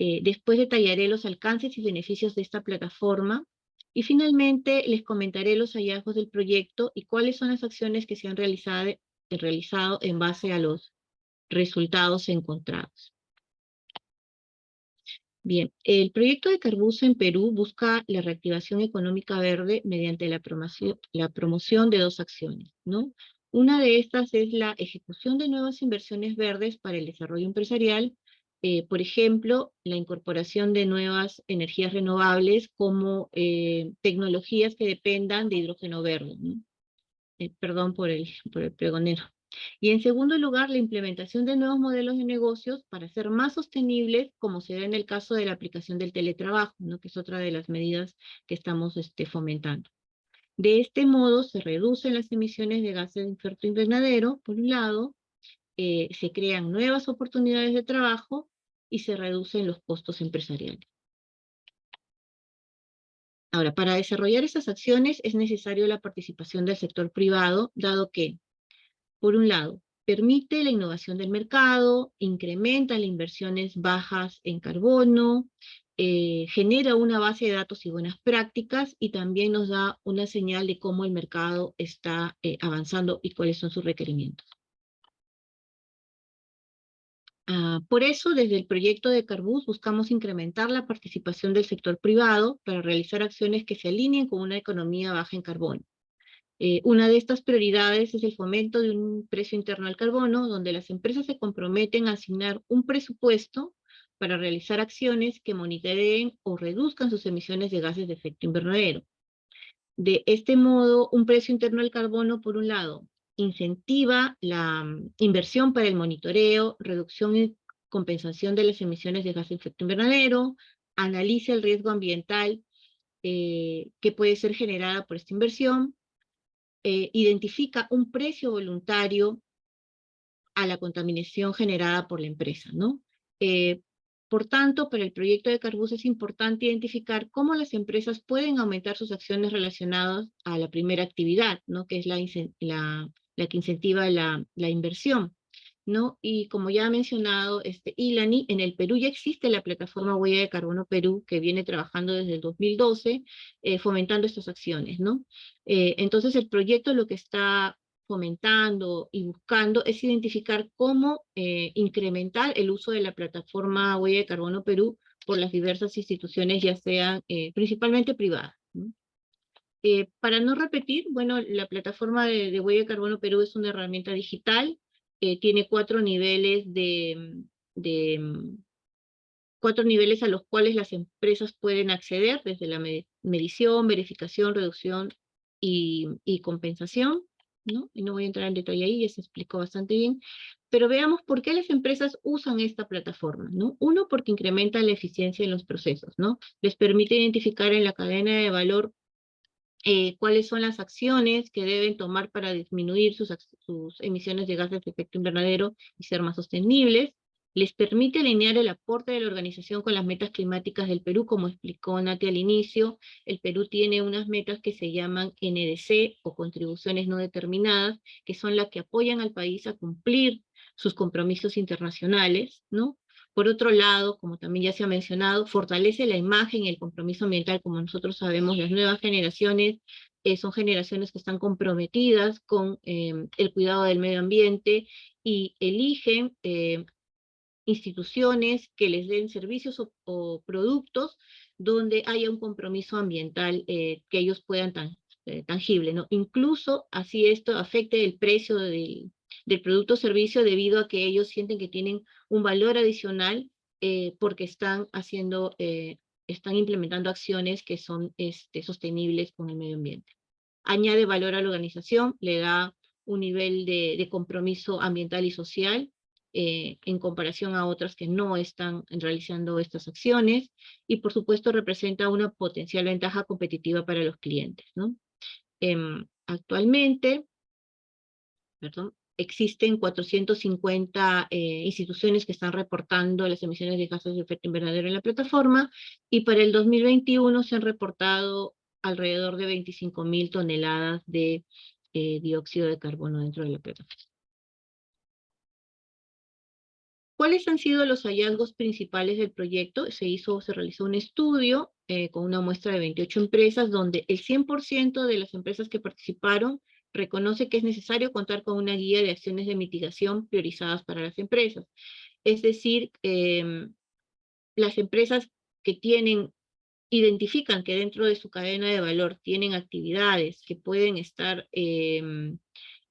Después detallaré los alcances y beneficios de esta plataforma y finalmente les comentaré los hallazgos del proyecto y cuáles son las acciones que se han realizado en base a los resultados encontrados. Bien, el proyecto de Carboost en Perú busca la reactivación económica verde mediante la promoción de dos acciones, ¿no? Una de estas es la ejecución de nuevas inversiones verdes para el desarrollo empresarial, por ejemplo, la incorporación de nuevas energías renovables como tecnologías que dependan de hidrógeno verde, ¿no? Perdón por el pregonero. Y en segundo lugar, la implementación de nuevos modelos de negocios para ser más sostenibles, como se ve en el caso de la aplicación del teletrabajo, ¿no? Que es otra de las medidas que estamos fomentando. De este modo, se reducen las emisiones de gases de efecto invernadero, por un lado, se crean nuevas oportunidades de trabajo y se reducen los costos empresariales. Ahora, para desarrollar esas acciones es necesario la participación del sector privado, dado que, por un lado, permite la innovación del mercado, incrementa las inversiones bajas en carbono, genera una base de datos y buenas prácticas y también nos da una señal de cómo el mercado está avanzando y cuáles son sus requerimientos. Por eso, desde el proyecto de Carboost buscamos incrementar la participación del sector privado para realizar acciones que se alineen con una economía baja en carbono. Una de estas prioridades es el fomento de un precio interno al carbono, donde las empresas se comprometen a asignar un presupuesto para realizar acciones que monitoreen o reduzcan sus emisiones de gases de efecto invernadero. De este modo, un precio interno al carbono, por un lado, incentiva la inversión para el monitoreo, reducción y compensación de las emisiones de gases de efecto invernadero, analiza el riesgo ambiental que puede ser generada por esta inversión, identifica un precio voluntario a la contaminación generada por la empresa, ¿no? Por tanto, para el proyecto de Carboost es importante identificar cómo las empresas pueden aumentar sus acciones relacionadas a la primera actividad, ¿no? Que es la que incentiva la inversión, ¿no? Y como ya ha mencionado Ilani, en el Perú ya existe la plataforma Huella de Carbono Perú, que viene trabajando desde el 2012, fomentando estas acciones, ¿no? Entonces el proyecto lo que está fomentando y buscando es identificar cómo incrementar el uso de la plataforma Huella de Carbono Perú por las diversas instituciones, ya sean principalmente privadas, ¿no? Para no repetir, bueno, la plataforma de Huella de Carbono Perú es una herramienta digital tiene 4 niveles cuatro niveles a los cuales las empresas pueden acceder, desde la medición, verificación, reducción y compensación, ¿no? Y no voy a entrar en detalle ahí, ya se explicó bastante bien. Pero veamos por qué las empresas usan esta plataforma, ¿no? Uno, porque incrementa la eficiencia en los procesos, ¿no? Les permite identificar en la cadena de valor cuáles son las acciones que deben tomar para disminuir sus emisiones de gases de efecto invernadero y ser más sostenibles. Les permite alinear el aporte de la organización con las metas climáticas del Perú, como explicó Nati al inicio. El Perú tiene unas metas que se llaman NDC, o contribuciones no determinadas, que son las que apoyan al país a cumplir sus compromisos internacionales, ¿no? Por otro lado, como también ya se ha mencionado, fortalece la imagen y el compromiso ambiental. Como nosotros sabemos, las nuevas generaciones son generaciones que están comprometidas con el cuidado del medio ambiente y eligen instituciones que les den servicios o productos donde haya un compromiso ambiental que ellos puedan tangible, ¿no? Incluso así esto afecte el precio del producto o servicio, debido a que ellos sienten que tienen un valor adicional porque están implementando acciones que son sostenibles con el medio ambiente. Añade valor a la organización, le da un nivel de compromiso ambiental y social en comparación a otras que no están realizando estas acciones, y por supuesto representa una potencial ventaja competitiva para los clientes, ¿no? Actualmente, existen 450 instituciones que están reportando las emisiones de gases de efecto invernadero en la plataforma, y para el 2021 se han reportado alrededor de 25.000 toneladas de dióxido de carbono dentro de la plataforma. ¿Cuáles han sido los hallazgos principales del proyecto? Se realizó un estudio con una muestra de 28 empresas, donde el 100% de las empresas que participaron reconoce que es necesario contar con una guía de acciones de mitigación priorizadas para las empresas. Es decir, las empresas que identifican que dentro de su cadena de valor tienen actividades que pueden estar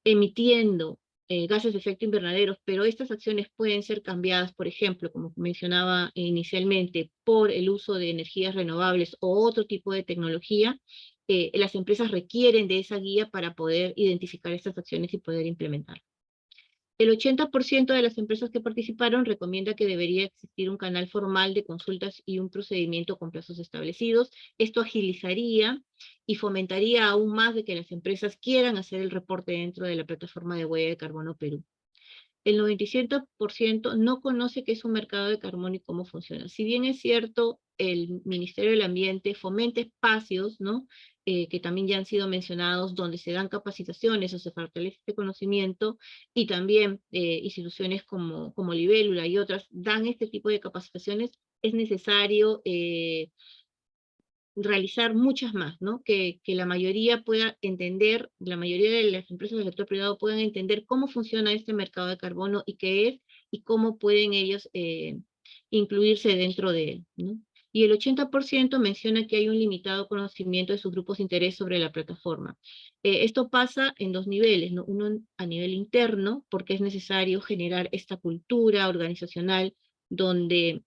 emitiendo gases de efecto invernadero, pero estas acciones pueden ser cambiadas, por ejemplo, como mencionaba inicialmente, por el uso de energías renovables o otro tipo de tecnología. Las empresas requieren de esa guía para poder identificar estas acciones y poder implementarlas. El 80% de las empresas que participaron recomienda que debería existir un canal formal de consultas y un procedimiento con plazos establecidos. Esto agilizaría y fomentaría aún más de que las empresas quieran hacer el reporte dentro de la plataforma de huella de carbono Perú. El 97% no conoce qué es un mercado de carbono y cómo funciona. Si bien es cierto, el Ministerio del Ambiente fomenta espacios, ¿no? Que también ya han sido mencionados, donde se dan capacitaciones o se fortalece este conocimiento, y también instituciones como Libélula y otras dan este tipo de capacitaciones. Es necesario realizar muchas más, ¿no? Que la mayoría pueda entender, la mayoría de las empresas del sector privado puedan entender cómo funciona este mercado de carbono y qué es, y cómo pueden ellos incluirse dentro de él, ¿no? Y el 80% menciona que hay un limitado conocimiento de sus grupos de interés sobre la plataforma. Esto pasa en dos niveles, ¿no? Uno a nivel interno, porque es necesario generar esta cultura organizacional donde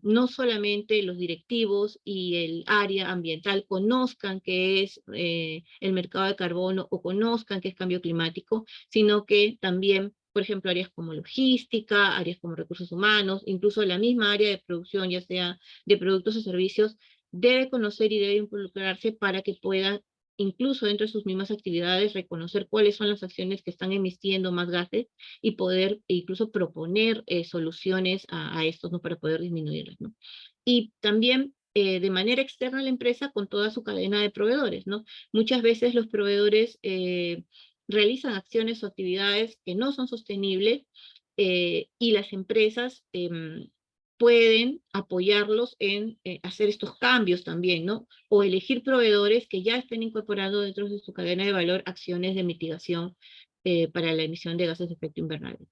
no solamente los directivos y el área ambiental conozcan qué es el mercado de carbono o conozcan qué es cambio climático, sino que también, por ejemplo, áreas como logística, áreas como recursos humanos, incluso la misma área de producción, ya sea de productos o servicios, debe conocer y debe involucrarse para que pueda, incluso dentro de sus mismas actividades, reconocer cuáles son las acciones que están emitiendo más gases y poder incluso proponer soluciones a estos, ¿no? Para poder disminuirlos, ¿no? Y también de manera externa a la empresa, con toda su cadena de proveedores, ¿no? Muchas veces los proveedores realizan acciones o actividades que no son sostenibles, y las empresas pueden apoyarlos en hacer estos cambios también, ¿no? O elegir proveedores que ya estén incorporando dentro de su cadena de valor acciones de mitigación para la emisión de gases de efecto invernadero.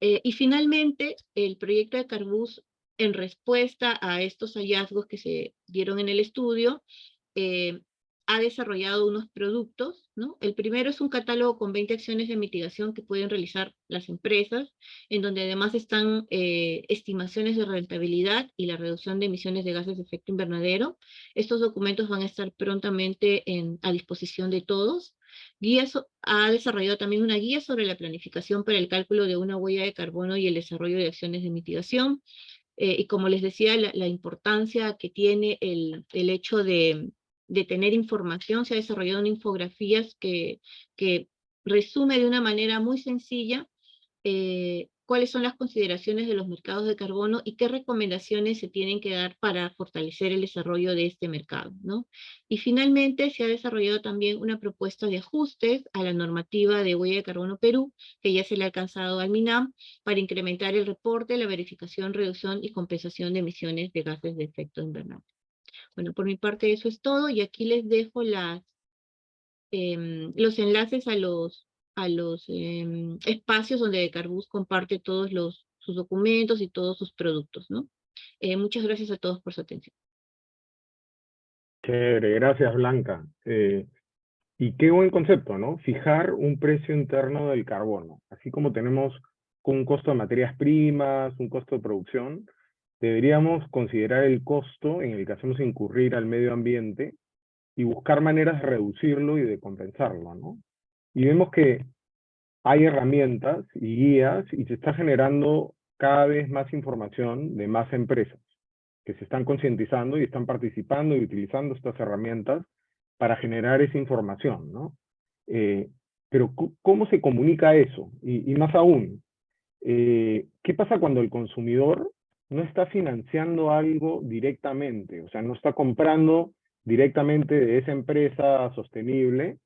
Y finalmente, el proyecto de Carbus, en respuesta a estos hallazgos que se dieron en el estudio, ha desarrollado unos productos, ¿no? El primero es un catálogo con 20 acciones de mitigación que pueden realizar las empresas, en donde además están estimaciones de rentabilidad y la reducción de emisiones de gases de efecto invernadero. Estos documentos van a estar prontamente a disposición de todos. Ha desarrollado también una guía sobre la planificación para el cálculo de una huella de carbono y el desarrollo de acciones de mitigación. Y como les decía, la importancia que tiene el hecho de tener información. Se ha desarrollado una infografía que resume de una manera muy sencilla cuáles son las consideraciones de los mercados de carbono y qué recomendaciones se tienen que dar para fortalecer el desarrollo de este mercado, ¿no? Y finalmente se ha desarrollado también una propuesta de ajustes a la normativa de huella de carbono Perú, que ya se le ha alcanzado al MINAM, para incrementar el reporte, la verificación, reducción y compensación de emisiones de gases de efecto invernadero. Bueno, por mi parte eso es todo, y aquí les dejo los enlaces a los espacios donde Decarbus comparte todos sus documentos y todos sus productos, ¿no? Muchas gracias a todos por su atención. Chévere, gracias Blanca. Y qué buen concepto, ¿no? Fijar un precio interno del carbono. Así como tenemos un costo de materias primas, un costo de producción, deberíamos considerar el costo en el que hacemos incurrir al medio ambiente y buscar maneras de reducirlo y de compensarlo, ¿no? Y vemos que hay herramientas y guías y se está generando cada vez más información de más empresas que se están concientizando y están participando y utilizando estas herramientas para generar esa información, ¿no? Pero ¿cómo se comunica eso? Y más aún, ¿qué pasa cuando el consumidor no está financiando algo directamente? O sea, no está comprando directamente de esa empresa sostenible,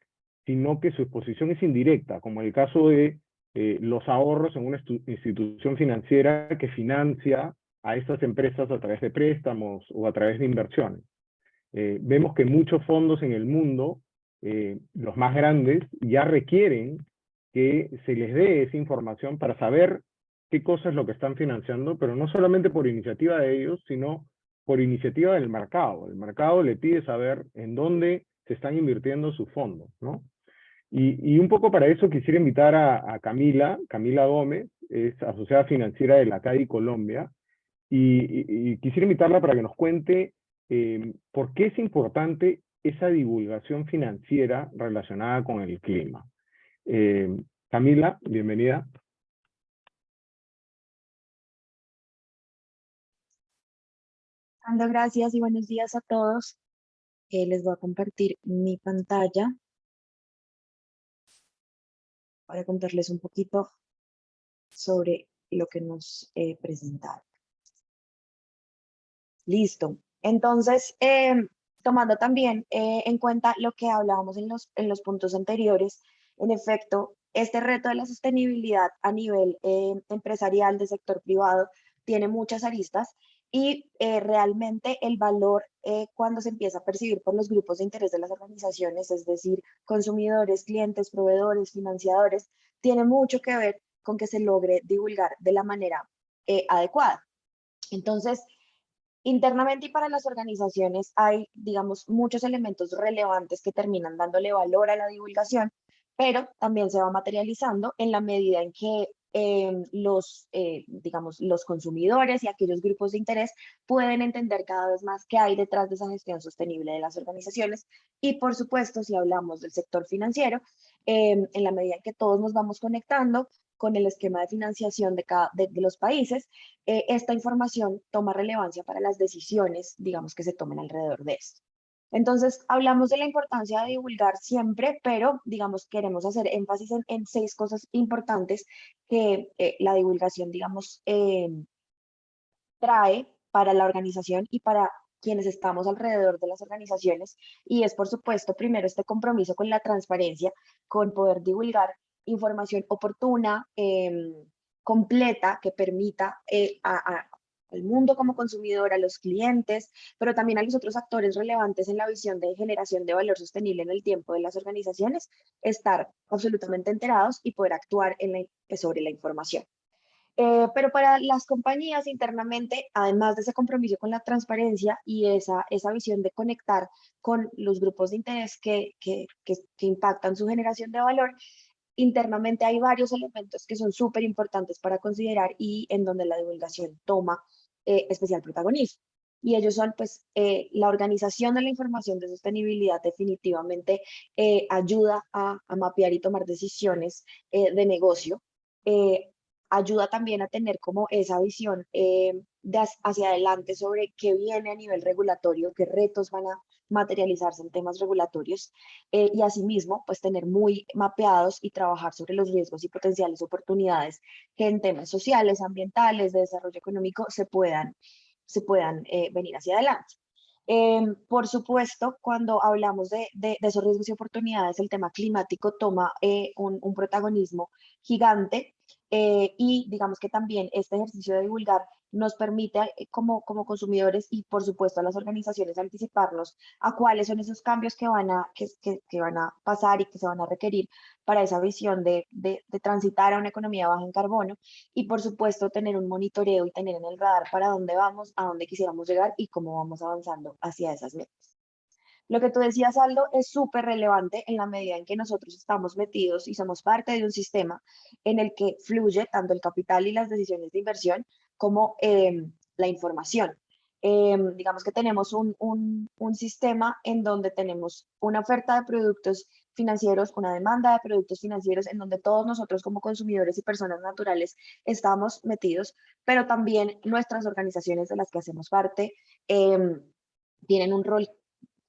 sino que su exposición es indirecta, como el caso de los ahorros en una institución financiera que financia a estas empresas a través de préstamos o a través de inversiones. Vemos que muchos fondos en el mundo, los más grandes, ya requieren que se les dé esa información para saber qué cosa es lo que están financiando, pero no solamente por iniciativa de ellos, sino por iniciativa del mercado. El mercado le pide saber en dónde se están invirtiendo sus fondos, ¿no? Y un poco para eso quisiera invitar a Camila Gómez, es asociada financiera de la CADI Colombia, y quisiera invitarla para que nos cuente por qué es importante esa divulgación financiera relacionada con el clima. Camila, bienvenida. Gracias y buenos días a todos. Les voy a compartir mi pantalla para contarles un poquito sobre lo que nos presentaron. Listo. Entonces, tomando también en cuenta lo que hablábamos en los puntos anteriores, en efecto, este reto de la sostenibilidad a nivel empresarial del sector privado tiene muchas aristas y realmente el valor cuando se empieza a percibir por los grupos de interés de las organizaciones, es decir, consumidores, clientes, proveedores, financiadores, tiene mucho que ver con que se logre divulgar de la manera adecuada. Entonces, internamente y para las organizaciones hay, digamos, muchos elementos relevantes que terminan dándole valor a la divulgación, pero también se va materializando en la medida en que digamos, los consumidores y aquellos grupos de interés pueden entender cada vez más qué hay detrás de esa gestión sostenible de las organizaciones. Y por supuesto, si hablamos del sector financiero, en la medida en que todos nos vamos conectando con el esquema de financiación de los países, esta información toma relevancia para las decisiones, digamos, que se tomen alrededor de esto. Entonces, hablamos de la importancia de divulgar siempre, pero, digamos, queremos hacer énfasis en 6 cosas importantes que la divulgación, digamos, trae para la organización y para quienes estamos alrededor de las organizaciones. Y es, por supuesto, primero este compromiso con la transparencia, con poder divulgar información oportuna, completa, que permita al mundo como consumidor, a los clientes, pero también a los otros actores relevantes en la visión de generación de valor sostenible en el tiempo de las organizaciones, estar absolutamente enterados y poder actuar sobre la información. Pero para las compañías internamente, además de ese compromiso con la transparencia y esa visión de conectar con los grupos de interés que impactan su generación de valor, internamente hay varios elementos que son súper importantes para considerar y en donde la divulgación toma especial protagonismo. Y ellos son, pues, la organización de la información de sostenibilidad definitivamente ayuda a mapear y tomar decisiones de negocio. eh, Ayuda también a tener como esa visión hacia adelante sobre qué viene a nivel regulatorio, qué retos van a materializarse en temas regulatorios y asimismo, pues tener muy mapeados y trabajar sobre los riesgos y potenciales oportunidades que en temas sociales, ambientales, de desarrollo económico se puedan venir hacia adelante. Por supuesto, cuando hablamos de esos riesgos y oportunidades, el tema climático toma un protagonismo gigante y digamos que también este ejercicio de divulgar nos permite como consumidores y por supuesto a las organizaciones anticiparnos a cuáles son esos cambios que van a pasar y que se van a requerir para esa visión de transitar a una economía baja en carbono y por supuesto tener un monitoreo y tener en el radar para dónde vamos, a dónde quisiéramos llegar y cómo vamos avanzando hacia esas metas. Lo que tú decías, Aldo, es súper relevante en la medida en que nosotros estamos metidos y somos parte de un sistema en el que fluye tanto el capital y las decisiones de inversión como la información. Digamos que tenemos un sistema en donde tenemos una oferta de productos financieros, una demanda de productos financieros en donde todos nosotros como consumidores y personas naturales estamos metidos, pero también nuestras organizaciones de las que hacemos parte tienen un rol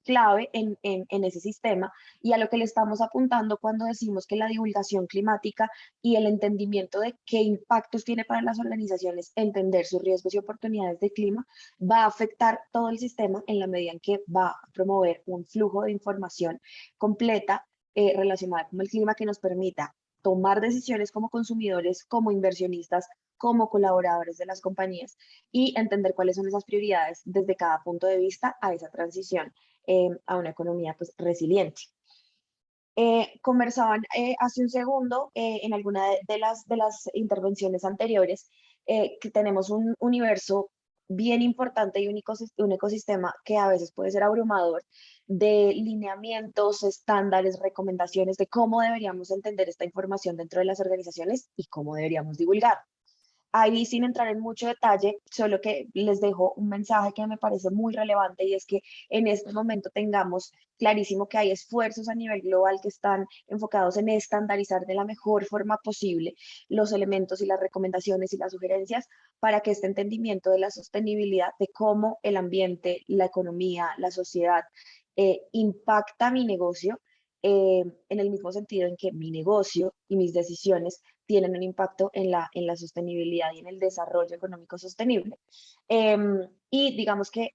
clave en ese sistema y a lo que le estamos apuntando cuando decimos que la divulgación climática y el entendimiento de qué impactos tiene para las organizaciones entender sus riesgos y oportunidades de clima va a afectar todo el sistema en la medida en que va a promover un flujo de información completa relacionada con el clima que nos permita tomar decisiones como consumidores, como inversionistas, como colaboradores de las compañías y entender cuáles son esas prioridades desde cada punto de vista a esa transición a una economía pues, resiliente. Conversaban hace un segundo en alguna de las intervenciones anteriores que tenemos un universo bien importante y un ecosistema que a veces puede ser abrumador de lineamientos, estándares, recomendaciones de cómo deberíamos entender esta información dentro de las organizaciones y cómo deberíamos divulgar. Ahí sin entrar en mucho detalle, solo que les dejo un mensaje que me parece muy relevante y es que en este momento tengamos clarísimo que hay esfuerzos a nivel global que están enfocados en estandarizar de la mejor forma posible los elementos y las recomendaciones y las sugerencias para que este entendimiento de la sostenibilidad, de cómo el ambiente, la economía, la sociedad impacta mi negocio, en el mismo sentido en que mi negocio y mis decisiones tienen un impacto en la sostenibilidad y en el desarrollo económico sostenible. Y digamos que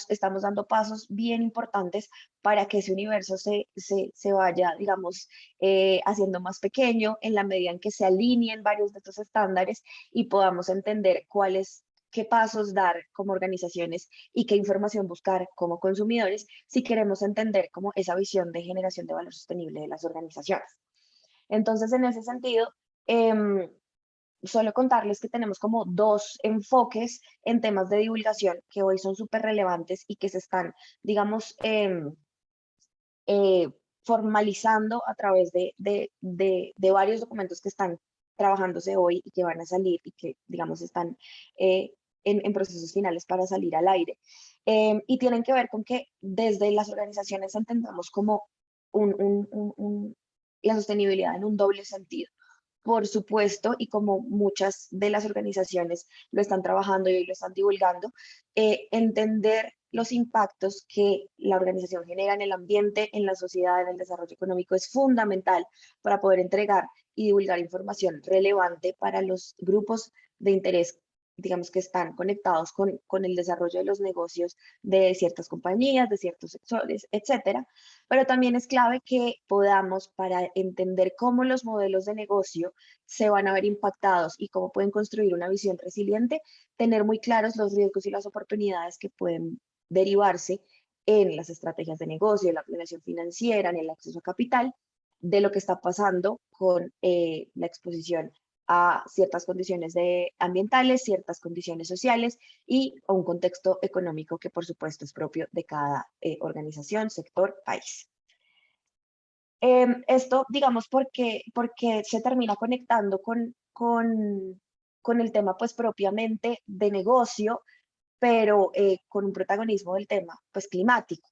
estamos dando pasos bien importantes para que ese universo se vaya, digamos, haciendo más pequeño en la medida en que se alineen varios de estos estándares y podamos entender qué pasos dar como organizaciones y qué información buscar como consumidores si queremos entender como esa visión de generación de valor sostenible de las organizaciones. Entonces, en ese sentido, Em, solo contarles que tenemos como dos enfoques en temas de divulgación que hoy son súper relevantes y que se están, digamos, eh, formalizando a través de varios documentos que están trabajándose hoy y que van a salir y que, digamos, están en procesos finales para salir al aire. Y tienen que ver con que desde las organizaciones entendamos como la sostenibilidad en un doble sentido. Por supuesto, y como muchas de las organizaciones lo están trabajando y hoy lo están divulgando, entender los impactos que la organización genera en el ambiente, en la sociedad, en el desarrollo económico es fundamental para poder entregar y divulgar información relevante para los grupos de interés, digamos, que están conectados con el desarrollo de los negocios de ciertas compañías, de ciertos sectores, etcétera. Pero también es clave que podamos, para entender cómo los modelos de negocio se van a ver impactados y cómo pueden construir una visión resiliente, tener muy claros los riesgos y las oportunidades que pueden derivarse en las estrategias de negocio, en la planeación financiera, en el acceso a capital, de lo que está pasando con la exposición a ciertas condiciones ambientales, ciertas condiciones sociales y a un contexto económico que por supuesto es propio de cada organización, sector, país. Esto, digamos, porque se termina conectando con el tema pues propiamente de negocio, pero con un protagonismo del tema pues climático.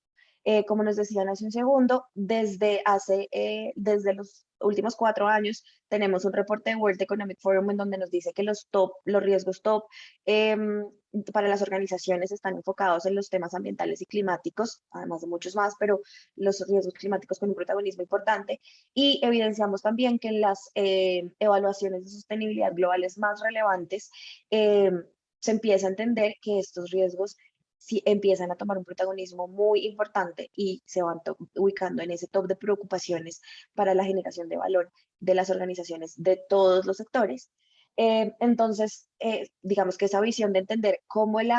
Como nos decían hace un segundo, desde los últimos 4 años tenemos un reporte de World Economic Forum en donde nos dice que los riesgos top para las organizaciones están enfocados en los temas ambientales y climáticos, además de muchos más, pero los riesgos climáticos con un protagonismo importante. Y evidenciamos también que en las evaluaciones de sostenibilidad globales más relevantes, se empieza a entender que estos riesgos sí empiezan a tomar un protagonismo muy importante y se van ubicando en ese top de preocupaciones para la generación de valor de las organizaciones de todos los sectores. Entonces, digamos que esa visión de entender cómo el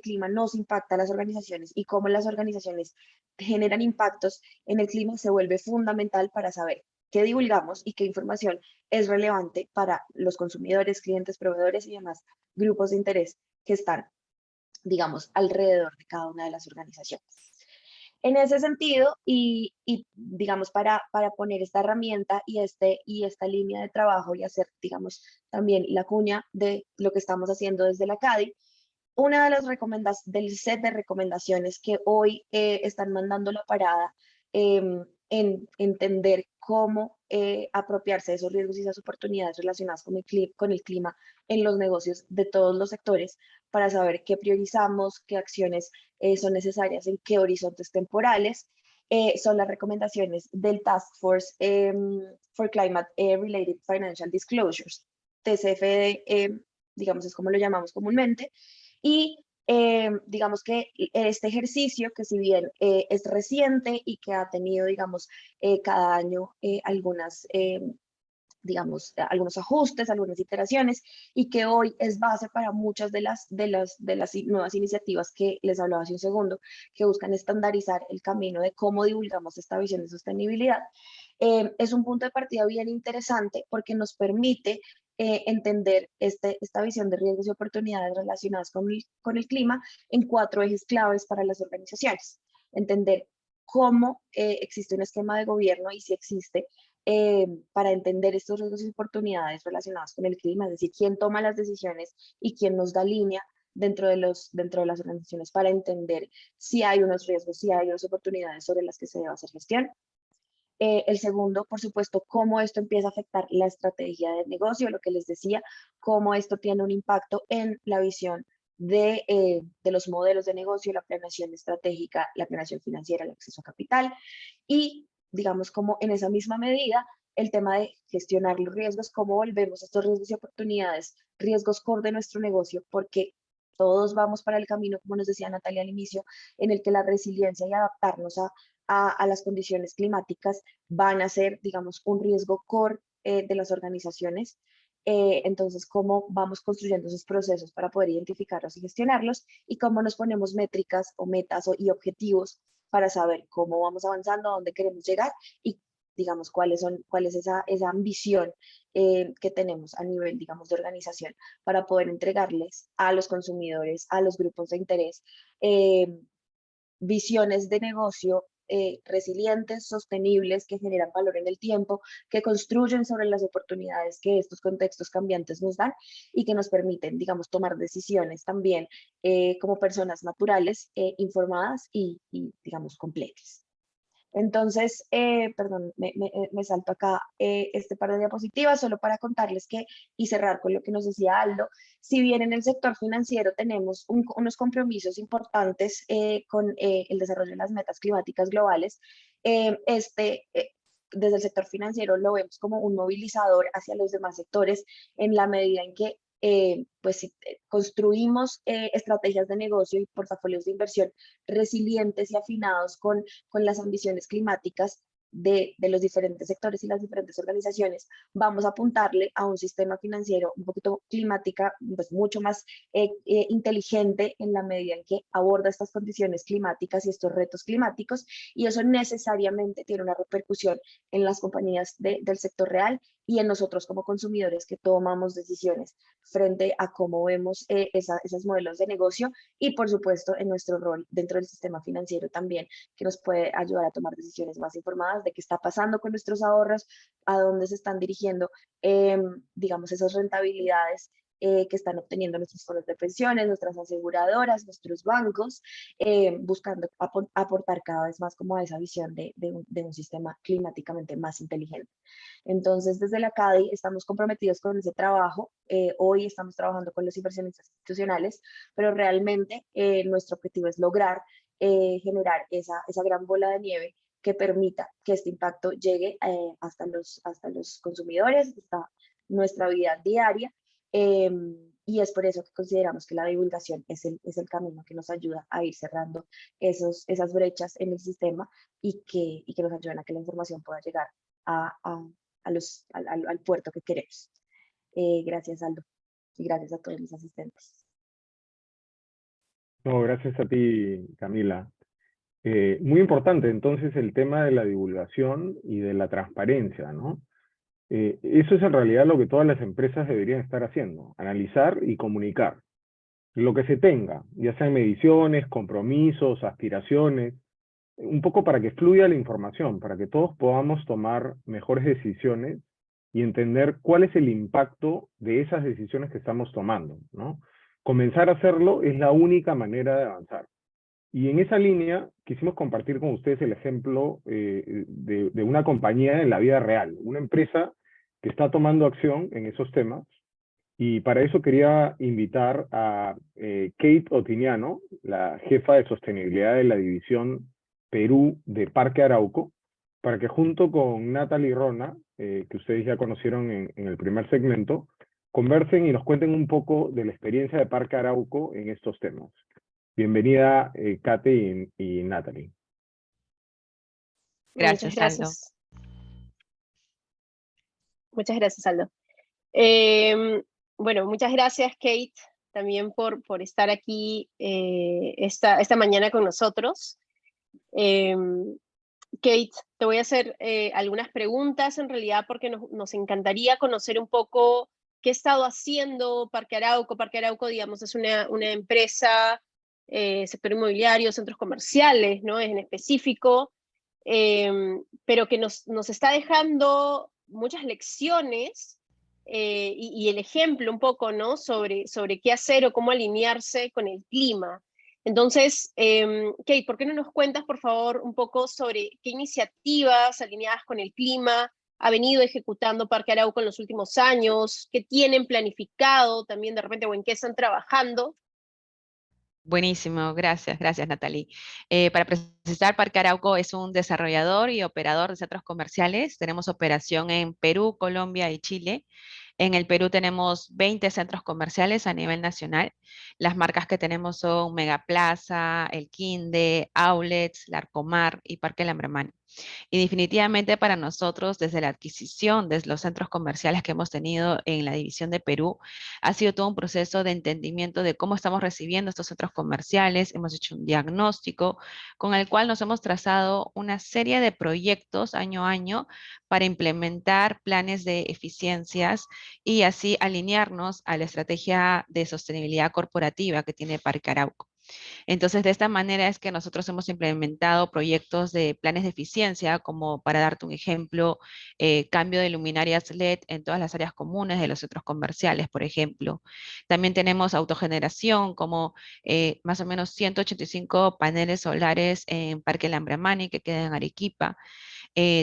clima nos impacta a las organizaciones y cómo las organizaciones generan impactos en el clima se vuelve fundamental para saber qué divulgamos y qué información es relevante para los consumidores, clientes, proveedores y demás grupos de interés que están, digamos, alrededor de cada una de las organizaciones. En ese sentido, digamos, para poner esta herramienta y esta línea de trabajo y hacer, digamos, también la cuña de lo que estamos haciendo desde la CADI, una de las del set de recomendaciones que hoy están mandando la parada en entender cómo apropiarse de esos riesgos y esas oportunidades relacionadas con el clima en los negocios de todos los sectores para saber qué priorizamos, qué acciones son necesarias en qué horizontes temporales. Son las recomendaciones del Task Force for Climate Related Financial Disclosures, TCFD, digamos es como lo llamamos comúnmente, y digamos que este ejercicio, que si bien es reciente y que ha tenido, digamos, cada año digamos, algunos ajustes, algunas iteraciones, y que hoy es base para muchas de las nuevas iniciativas que les hablaba hace un segundo, que buscan estandarizar el camino de cómo divulgamos esta visión de sostenibilidad. Es un punto de partida bien interesante porque nos permite entender esta visión de riesgos y oportunidades relacionadas con el clima en 4 ejes claves para las organizaciones. Entender cómo existe un esquema de gobierno y si existe para entender estos riesgos y oportunidades relacionadas con el clima, es decir, quién toma las decisiones y quién nos da línea dentro de las organizaciones para entender si hay unos riesgos, si hay unas oportunidades sobre las que se debe hacer gestión. El segundo, por supuesto, cómo esto empieza a afectar la estrategia de negocio, lo que les decía, cómo esto tiene un impacto en la visión de los modelos de negocio, la planeación estratégica, la planeación financiera, el acceso a capital y, digamos, como en esa misma medida, el tema de gestionar los riesgos, cómo volvemos estos riesgos y oportunidades, riesgos core de nuestro negocio, porque todos vamos para el camino, como nos decía Natalia al inicio, en el que la resiliencia y adaptarnos a las condiciones climáticas van a ser, digamos, un riesgo core de las organizaciones. Entonces, cómo vamos construyendo esos procesos para poder identificarlos y gestionarlos y cómo nos ponemos métricas o metas y objetivos para saber cómo vamos avanzando, a dónde queremos llegar y, digamos, cuál es esa ambición que tenemos a nivel, digamos, de organización para poder entregarles a los consumidores, a los grupos de interés, visiones de negocio resilientes, sostenibles, que generan valor en el tiempo, que construyen sobre las oportunidades que estos contextos cambiantes nos dan y que nos permiten, digamos, tomar decisiones también como personas naturales, informadas y, digamos, completas. Entonces, perdón, me salto acá este par de diapositivas solo para contarles que, y cerrar con lo que nos decía Aldo, si bien en el sector financiero tenemos unos compromisos importantes con el desarrollo de las metas climáticas globales, desde el sector financiero lo vemos como un movilizador hacia los demás sectores en la medida en que pues construimos estrategias de negocio y portafolios de inversión resilientes y afinados con las ambiciones climáticas de los diferentes sectores y las diferentes organizaciones, vamos a apuntarle a un sistema financiero un poquito climática, pues mucho más inteligente en la medida en que aborda estas condiciones climáticas y estos retos climáticos, y eso necesariamente tiene una repercusión en las compañías del sector real y en nosotros como consumidores que tomamos decisiones frente a cómo vemos esos modelos de negocio y por supuesto en nuestro rol dentro del sistema financiero también, que nos puede ayudar a tomar decisiones más informadas de qué está pasando con nuestros ahorros, a dónde se están dirigiendo, digamos, esas rentabilidades que están obteniendo nuestros fondos de pensiones, nuestras aseguradoras, nuestros bancos, buscando aportar cada vez más como a esa visión de un sistema climáticamente más inteligente. Entonces, desde la CADI estamos comprometidos con ese trabajo. Hoy estamos trabajando con los inversionistas institucionales, pero realmente nuestro objetivo es lograr generar esa gran bola de nieve que permita que este impacto llegue hasta los consumidores, hasta nuestra vida diaria. Y es por eso que consideramos que la divulgación es el camino que nos ayuda a ir cerrando esas brechas en el sistema y que nos ayudan a que la información pueda llegar al puerto que queremos. Gracias, Aldo, y gracias a todos mis asistentes. No, gracias a ti, Camila. Muy importante entonces el tema de la divulgación y de la transparencia, ¿no? Eso es en realidad lo que todas las empresas deberían estar haciendo, analizar y comunicar. Lo que se tenga, ya sean mediciones, compromisos, aspiraciones, un poco para que fluya la información, para que todos podamos tomar mejores decisiones y entender cuál es el impacto de esas decisiones que estamos tomando, ¿no? Comenzar a hacerlo es la única manera de avanzar. Y en esa línea quisimos compartir con ustedes el ejemplo de una compañía en la vida real, una empresa que está tomando acción en esos temas. Y para eso quería invitar a Kate Otiniano, la jefa de sostenibilidad de la división Perú de Parque Arauco, para que junto con Natalie Rona, que ustedes ya conocieron en el primer segmento, conversen y nos cuenten un poco de la experiencia de Parque Arauco en estos temas. Bienvenida, Kate y Natalie. Muchas Gracias, Aldo. gracias. Muchas gracias, Aldo. Bueno, muchas gracias, Kate, también por estar aquí esta mañana con nosotros. Kate, te voy a hacer algunas preguntas en realidad porque nos encantaría conocer un poco qué ha estado haciendo Parque Arauco. Parque Arauco, digamos, es una empresa, sector inmobiliario, centros comerciales, ¿no? En específico, pero que nos está dejando muchas lecciones y el ejemplo un poco, ¿no? sobre qué hacer o cómo alinearse con el clima. Entonces, Kate, ¿por qué no nos cuentas, por favor, un poco sobre qué iniciativas alineadas con el clima ha venido ejecutando Parque Arauco en los últimos años? ¿Qué tienen planificado también de repente o en qué están trabajando? Buenísimo, gracias, Natalie. Para precisar, Parque Arauco es un desarrollador y operador de centros comerciales. Tenemos operación en Perú, Colombia y Chile. En el Perú tenemos 20 centros comerciales a nivel nacional. Las marcas que tenemos son Megaplaza, El Quinde, Outlets, Larcomar y Parque Lambramani. Y definitivamente para nosotros, desde la adquisición de los centros comerciales que hemos tenido en la división de Perú, ha sido todo un proceso de entendimiento de cómo estamos recibiendo estos centros comerciales. Hemos hecho un diagnóstico con el cual nos hemos trazado una serie de proyectos año a año para implementar planes de eficiencias y así alinearnos a la estrategia de sostenibilidad corporativa que tiene Parque Arauco. Entonces, de esta manera es que nosotros hemos implementado proyectos de planes de eficiencia, como para darte un ejemplo, cambio de luminarias LED en todas las áreas comunes de los centros comerciales, por ejemplo. También tenemos autogeneración, como más o menos 185 paneles solares en Parque Lambramani, que queda en Arequipa.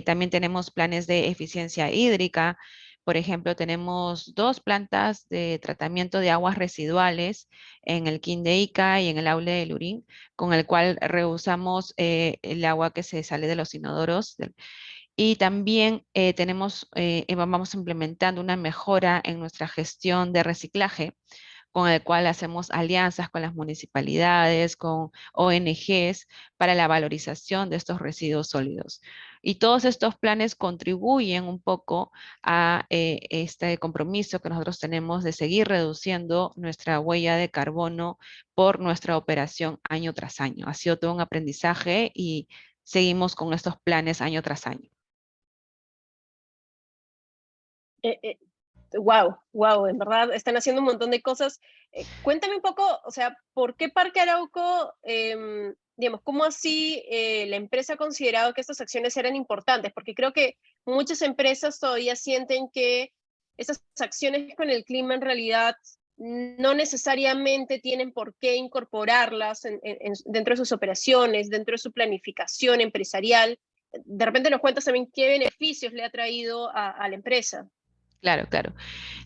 También tenemos planes de eficiencia hídrica. Por ejemplo, tenemos 2 plantas de tratamiento de aguas residuales en el Quinde Ica y en el Aule de Lurín, con el cual reusamos el agua que se sale de los inodoros. Y también vamos implementando una mejora en nuestra gestión de reciclaje, con el cual hacemos alianzas con las municipalidades, con ONGs, para la valorización de estos residuos sólidos. Y todos estos planes contribuyen un poco a este compromiso que nosotros tenemos de seguir reduciendo nuestra huella de carbono por nuestra operación año tras año. Ha sido todo un aprendizaje y seguimos con estos planes año tras año. Wow, en verdad están haciendo un montón de cosas. Cuéntame un poco, o sea, ¿por qué Parque Arauco, digamos, cómo así la empresa ha considerado que estas acciones eran importantes? Porque creo que muchas empresas todavía sienten que estas acciones con el clima en realidad no necesariamente tienen por qué incorporarlas dentro de sus operaciones, dentro de su planificación empresarial. De repente nos cuentas también qué beneficios le ha traído a la empresa. Claro, claro.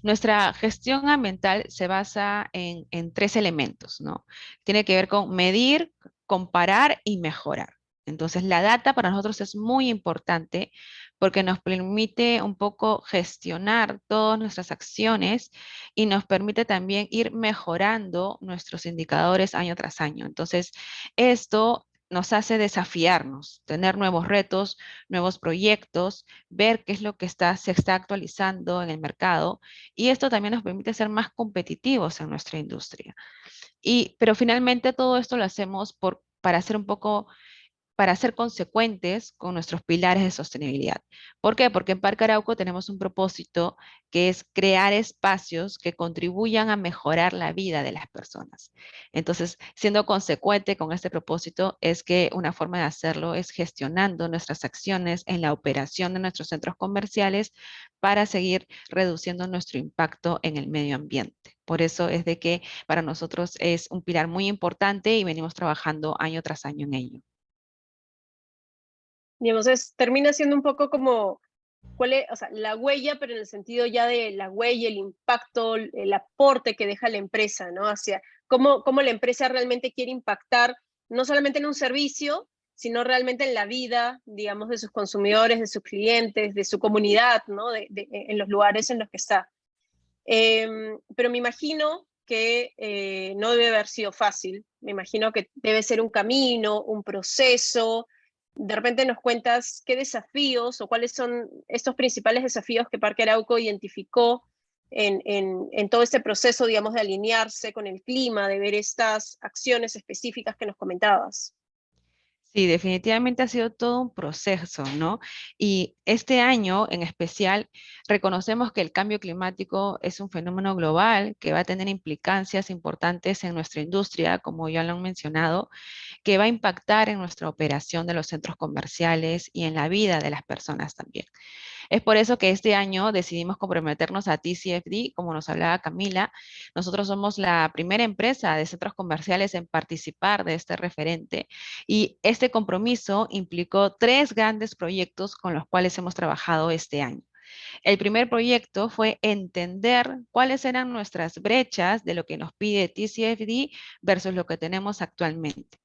Nuestra gestión ambiental se basa en tres elementos, ¿no? Tiene que ver con medir, comparar y mejorar. Entonces, la data para nosotros es muy importante porque nos permite un poco gestionar todas nuestras acciones y nos permite también ir mejorando nuestros indicadores año tras año. Entonces, esto nos hace desafiarnos, tener nuevos retos, nuevos proyectos, ver qué es lo que se está actualizando en el mercado, y esto también nos permite ser más competitivos en nuestra industria. Pero finalmente todo esto lo hacemos para ser un poco, para ser consecuentes con nuestros pilares de sostenibilidad. ¿Por qué? Porque en Parque Arauco tenemos un propósito que es crear espacios que contribuyan a mejorar la vida de las personas. Entonces, siendo consecuente con este propósito, es que una forma de hacerlo es gestionando nuestras acciones en la operación de nuestros centros comerciales para seguir reduciendo nuestro impacto en el medio ambiente. Por eso es de que para nosotros es un pilar muy importante y venimos trabajando año tras año en ello. Digamos, termina siendo un poco como, ¿cuál es, o sea, la huella, pero en el sentido ya de la huella, el impacto, el aporte que deja la empresa, ¿no? Hacia cómo la empresa realmente quiere impactar, no solamente en un servicio, sino realmente en la vida, digamos, de sus consumidores, de sus clientes, de su comunidad, ¿no? En los lugares en los que está. Pero me imagino que no debe haber sido fácil, me imagino que debe ser un camino, un proceso. De repente nos cuentas qué desafíos o cuáles son estos principales desafíos que Parque Arauco identificó en todo este proceso, digamos, de alinearse con el clima, de ver estas acciones específicas que nos comentabas. Sí, definitivamente ha sido todo un proceso, ¿no? Y este año en especial reconocemos que el cambio climático es un fenómeno global que va a tener implicancias importantes en nuestra industria, como ya lo han mencionado, que va a impactar en nuestra operación de los centros comerciales y en la vida de las personas también. Es por eso que este año decidimos comprometernos a TCFD, como nos hablaba Camila. Nosotros somos la primera empresa de centros comerciales en participar de este referente, y este compromiso implicó 3 grandes proyectos con los cuales hemos trabajado este año. El primer proyecto fue entender cuáles eran nuestras brechas de lo que nos pide TCFD versus lo que tenemos actualmente.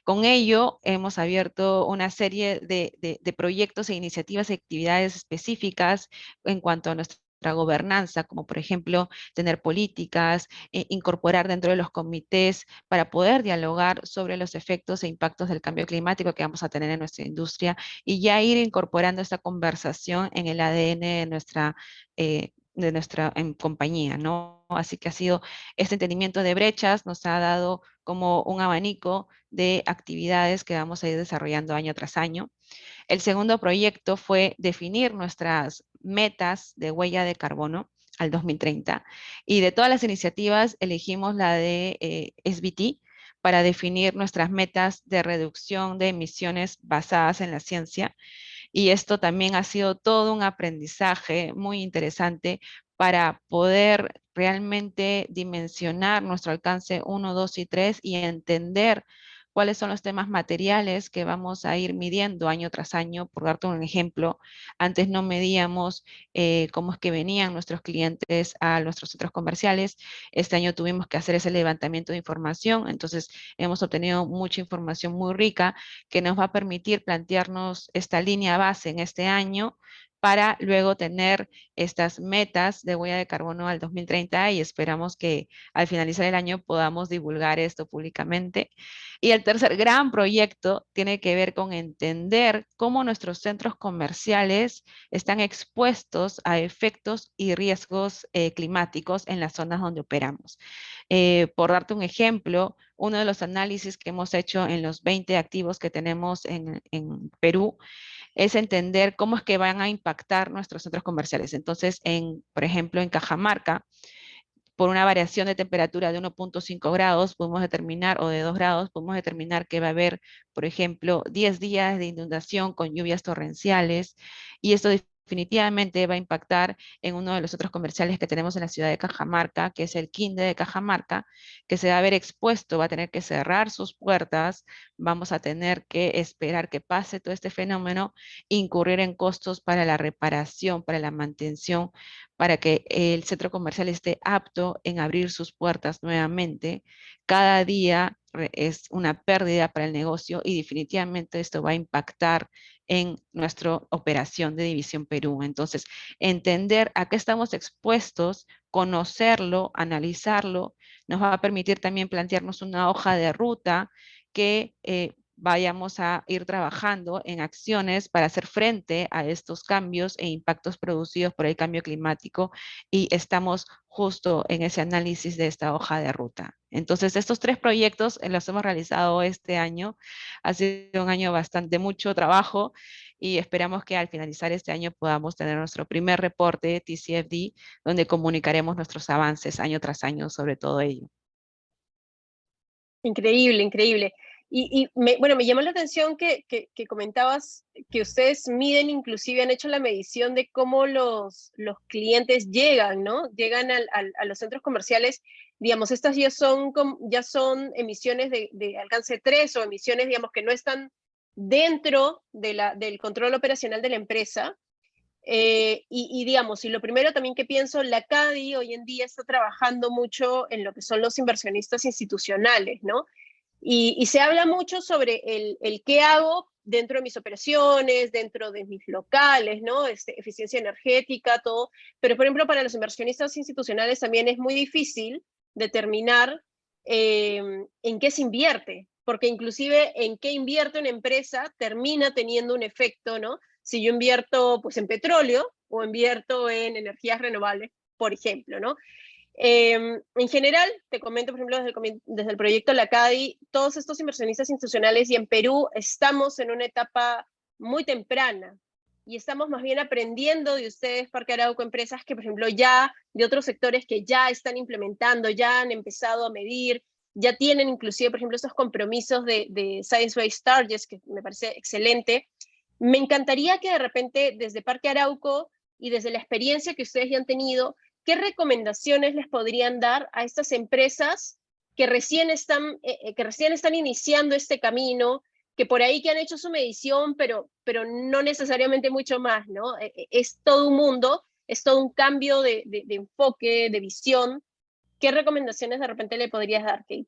Con ello, hemos abierto una serie de proyectos e iniciativas y actividades específicas en cuanto a nuestra gobernanza, como por ejemplo tener políticas, incorporar dentro de los comités para poder dialogar sobre los efectos e impactos del cambio climático que vamos a tener en nuestra industria, y ya ir incorporando esta conversación en el ADN de nuestra compañía, ¿no? Así que ha sido este entendimiento de brechas, nos ha dado como un abanico de actividades que vamos a ir desarrollando año tras año. El segundo proyecto fue definir nuestras metas de huella de carbono al 2030. Y de todas las iniciativas elegimos la de SBT para definir nuestras metas de reducción de emisiones basadas en la ciencia. Y esto también ha sido todo un aprendizaje muy interesante para poder realmente dimensionar nuestro alcance 1, 2 y 3 y entender cuáles son los temas materiales que vamos a ir midiendo año tras año. Por darte un ejemplo, antes no medíamos cómo es que venían nuestros clientes a nuestros centros comerciales. Este año tuvimos que hacer ese levantamiento de información, entonces hemos obtenido mucha información muy rica que nos va a permitir plantearnos esta línea base en este año para luego tener estas metas de huella de carbono al 2030, y esperamos que al finalizar el año podamos divulgar esto públicamente. Y el tercer gran proyecto tiene que ver con entender cómo nuestros centros comerciales están expuestos a efectos y riesgos climáticos en las zonas donde operamos. Por darte un ejemplo, uno de los análisis que hemos hecho en los 20 activos que tenemos en Perú es entender cómo es que van a impactar nuestros centros comerciales. Entonces, por ejemplo, en Cajamarca, por una variación de temperatura de 1.5 grados, podemos determinar, o de 2 grados, podemos determinar que va a haber, por ejemplo, 10 días de inundación con lluvias torrenciales, y esto definitivamente va a impactar en uno de los otros comerciales que tenemos en la ciudad de Cajamarca, que es el Quinde de Cajamarca, que se va a ver expuesto, va a tener que cerrar sus puertas, vamos a tener que esperar que pase todo este fenómeno, incurrir en costos para la reparación, para la mantención, para que el centro comercial esté apto en abrir sus puertas nuevamente. Cada día es una pérdida para el negocio y definitivamente esto va a impactar en nuestra operación de División Perú. Entonces, entender a qué estamos expuestos, conocerlo, analizarlo, nos va a permitir también plantearnos una hoja de ruta que vayamos a ir trabajando en acciones para hacer frente a estos cambios e impactos producidos por el cambio climático, y estamos justo en ese análisis de esta hoja de ruta. Entonces, estos 3 proyectos los hemos realizado este año. Ha sido un año bastante mucho trabajo y esperamos que al finalizar este año podamos tener nuestro primer reporte TCFD, donde comunicaremos nuestros avances año tras año sobre todo ello. Increíble, increíble. Bueno, me llamó la atención que comentabas que ustedes miden, inclusive han hecho la medición de cómo los clientes llegan, ¿no? Llegan a los centros comerciales, digamos, estas ya son emisiones de alcance 3 o emisiones, digamos, que no están dentro del control operacional de la empresa. Digamos, y lo primero también que pienso, la CADI hoy en día está trabajando mucho en lo que son los inversionistas institucionales, ¿no? Y se habla mucho sobre el qué hago dentro de mis operaciones, dentro de mis locales, ¿no? Eficiencia energética, todo. Pero, por ejemplo, para los inversionistas institucionales también es muy difícil determinar en qué se invierte, porque inclusive en qué invierte una empresa termina teniendo un efecto, ¿no? Si yo invierto pues, en petróleo o invierto en energías renovables, por ejemplo, ¿no? En general, te comento, por ejemplo, desde el proyecto La CADI, todos estos inversionistas institucionales, y en Perú estamos en una etapa muy temprana y estamos más bien aprendiendo de ustedes, Parque Arauco, empresas que, por ejemplo, ya de otros sectores que ya están implementando, ya han empezado a medir, ya tienen inclusive, por ejemplo, estos compromisos de Science-Based Targets, que me parece excelente. Me encantaría que de repente desde Parque Arauco y desde la experiencia que ustedes ya han tenido, ¿qué recomendaciones les podrían dar a estas empresas que recién están iniciando este camino, que por ahí que han hecho su medición, pero no necesariamente mucho más, ¿no? Es todo un mundo, es todo un cambio de enfoque, de visión. ¿Qué recomendaciones de repente le podrías dar, Kate?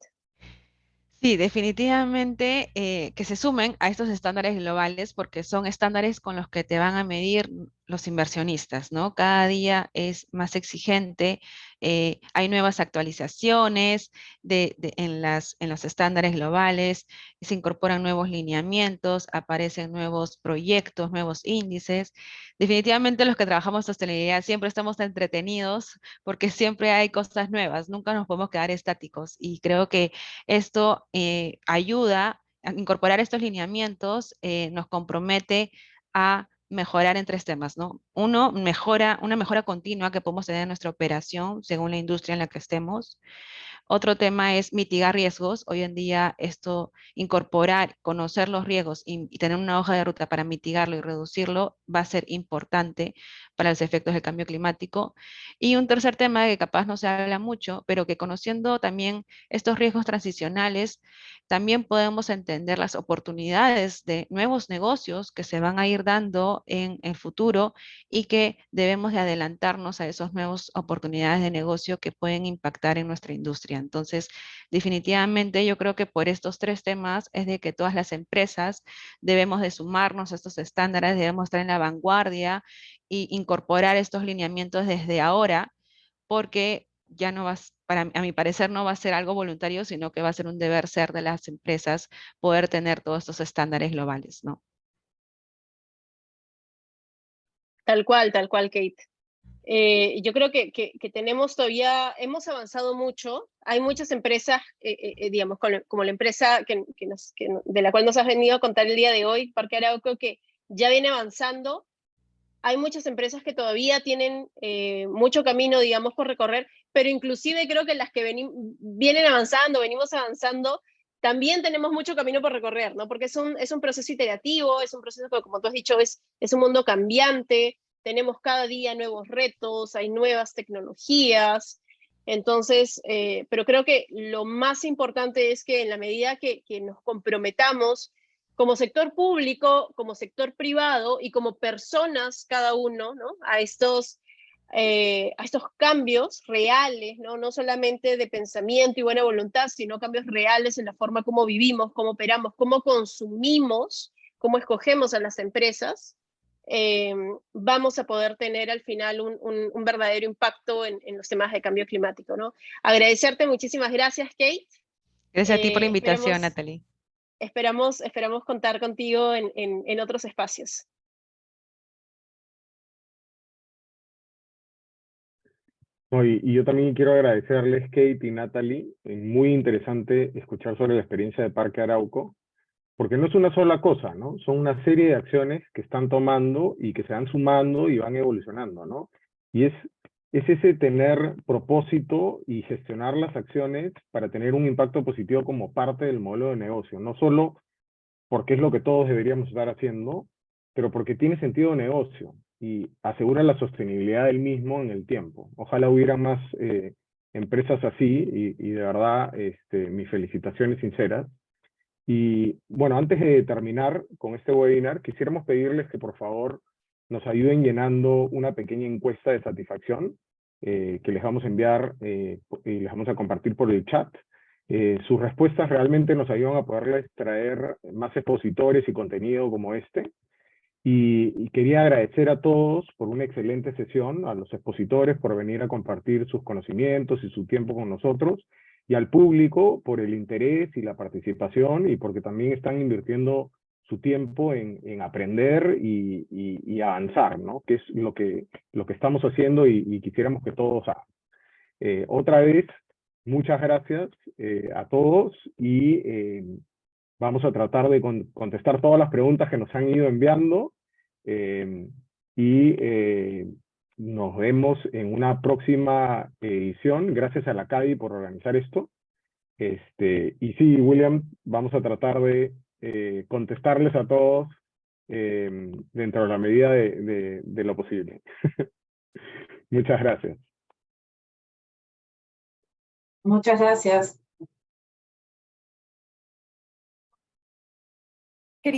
Sí, definitivamente que se sumen a estos estándares globales, porque son estándares con los que te van a medir los inversionistas, ¿no? Cada día es más exigente, hay nuevas actualizaciones en los estándares globales, se incorporan nuevos lineamientos, aparecen nuevos proyectos, nuevos índices. Definitivamente los que trabajamos en sostenibilidad siempre estamos entretenidos porque siempre hay cosas nuevas, nunca nos podemos quedar estáticos, y creo que esto ayuda a incorporar estos lineamientos, nos compromete a mejorar en 3 temas, ¿no? Uno, una mejora continua que podemos tener en nuestra operación según la industria en la que estemos. Otro tema es mitigar riesgos. Hoy en día esto, incorporar, conocer los riesgos y tener una hoja de ruta para mitigarlo y reducirlo va a ser importante para los efectos del cambio climático. Y un tercer tema que capaz no se habla mucho, pero que conociendo también estos riesgos transicionales, también podemos entender las oportunidades de nuevos negocios que se van a ir dando en el futuro y que debemos de adelantarnos a esas nuevas oportunidades de negocio que pueden impactar en nuestra industria. Entonces, definitivamente yo creo que por estos 3 temas es de que todas las empresas debemos de sumarnos a estos estándares, debemos estar en la vanguardia y incorporar estos lineamientos desde ahora, porque ya no va, a mi parecer no va a ser algo voluntario, sino que va a ser un deber ser de las empresas poder tener todos estos estándares globales, ¿no? Tal cual, Kate. Yo creo que tenemos todavía, hemos avanzado mucho. Hay muchas empresas, digamos, como la empresa de la cual nos has venido a contar el día de hoy, Parque Arauco, que ya viene avanzando. Hay muchas empresas que todavía tienen mucho camino, digamos, por recorrer, pero inclusive creo que las que venimos avanzando, también tenemos mucho camino por recorrer, ¿no? Porque es un proceso iterativo, es un proceso que, como tú has dicho, es un mundo cambiante, tenemos cada día nuevos retos, hay nuevas tecnologías, entonces, pero creo que lo más importante es que en la medida que nos comprometamos como sector público, como sector privado y como personas cada uno, ¿no? a estos cambios reales, ¿no? No solamente de pensamiento y buena voluntad, sino cambios reales en la forma como vivimos, cómo operamos, cómo consumimos, cómo escogemos a las empresas, vamos a poder tener al final un verdadero impacto en los temas de cambio climático, ¿no? Agradecerte, muchísimas gracias, Kate. Gracias a ti por la invitación, Natalie. Esperamos contar contigo en otros espacios. Y yo también quiero agradecerles, Kate y Natalie. Muy interesante escuchar sobre la experiencia de Parque Arauco, porque no es una sola cosa, ¿no? Son una serie de acciones que están tomando y que se van sumando y van evolucionando, ¿no? Y es ese tener propósito y gestionar las acciones para tener un impacto positivo como parte del modelo de negocio, no solo porque es lo que todos deberíamos estar haciendo, pero porque tiene sentido de negocio y asegura la sostenibilidad del mismo en el tiempo. Ojalá hubiera más empresas así y de verdad mis felicitaciones sinceras. Y bueno, antes de terminar con este webinar, quisiéramos pedirles que por favor nos ayuden llenando una pequeña encuesta de satisfacción que les vamos a enviar y les vamos a compartir por el chat. Sus respuestas realmente nos ayudan a poderles traer más expositores y contenido como este. Y quería agradecer a todos por una excelente sesión, a los expositores por venir a compartir sus conocimientos y su tiempo con nosotros, y al público por el interés y la participación, y porque también están invirtiendo su tiempo en aprender y avanzar, ¿no? Que es lo que estamos haciendo y quisiéramos que todos hagan. Otra vez, muchas gracias a todos y vamos a tratar de contestar todas las preguntas que nos han ido enviando nos vemos en una próxima edición. Gracias a la CADI por organizar esto. Y sí, William, vamos a tratar de contestarles a todos dentro de la medida de lo posible. Muchas gracias. Muchas gracias.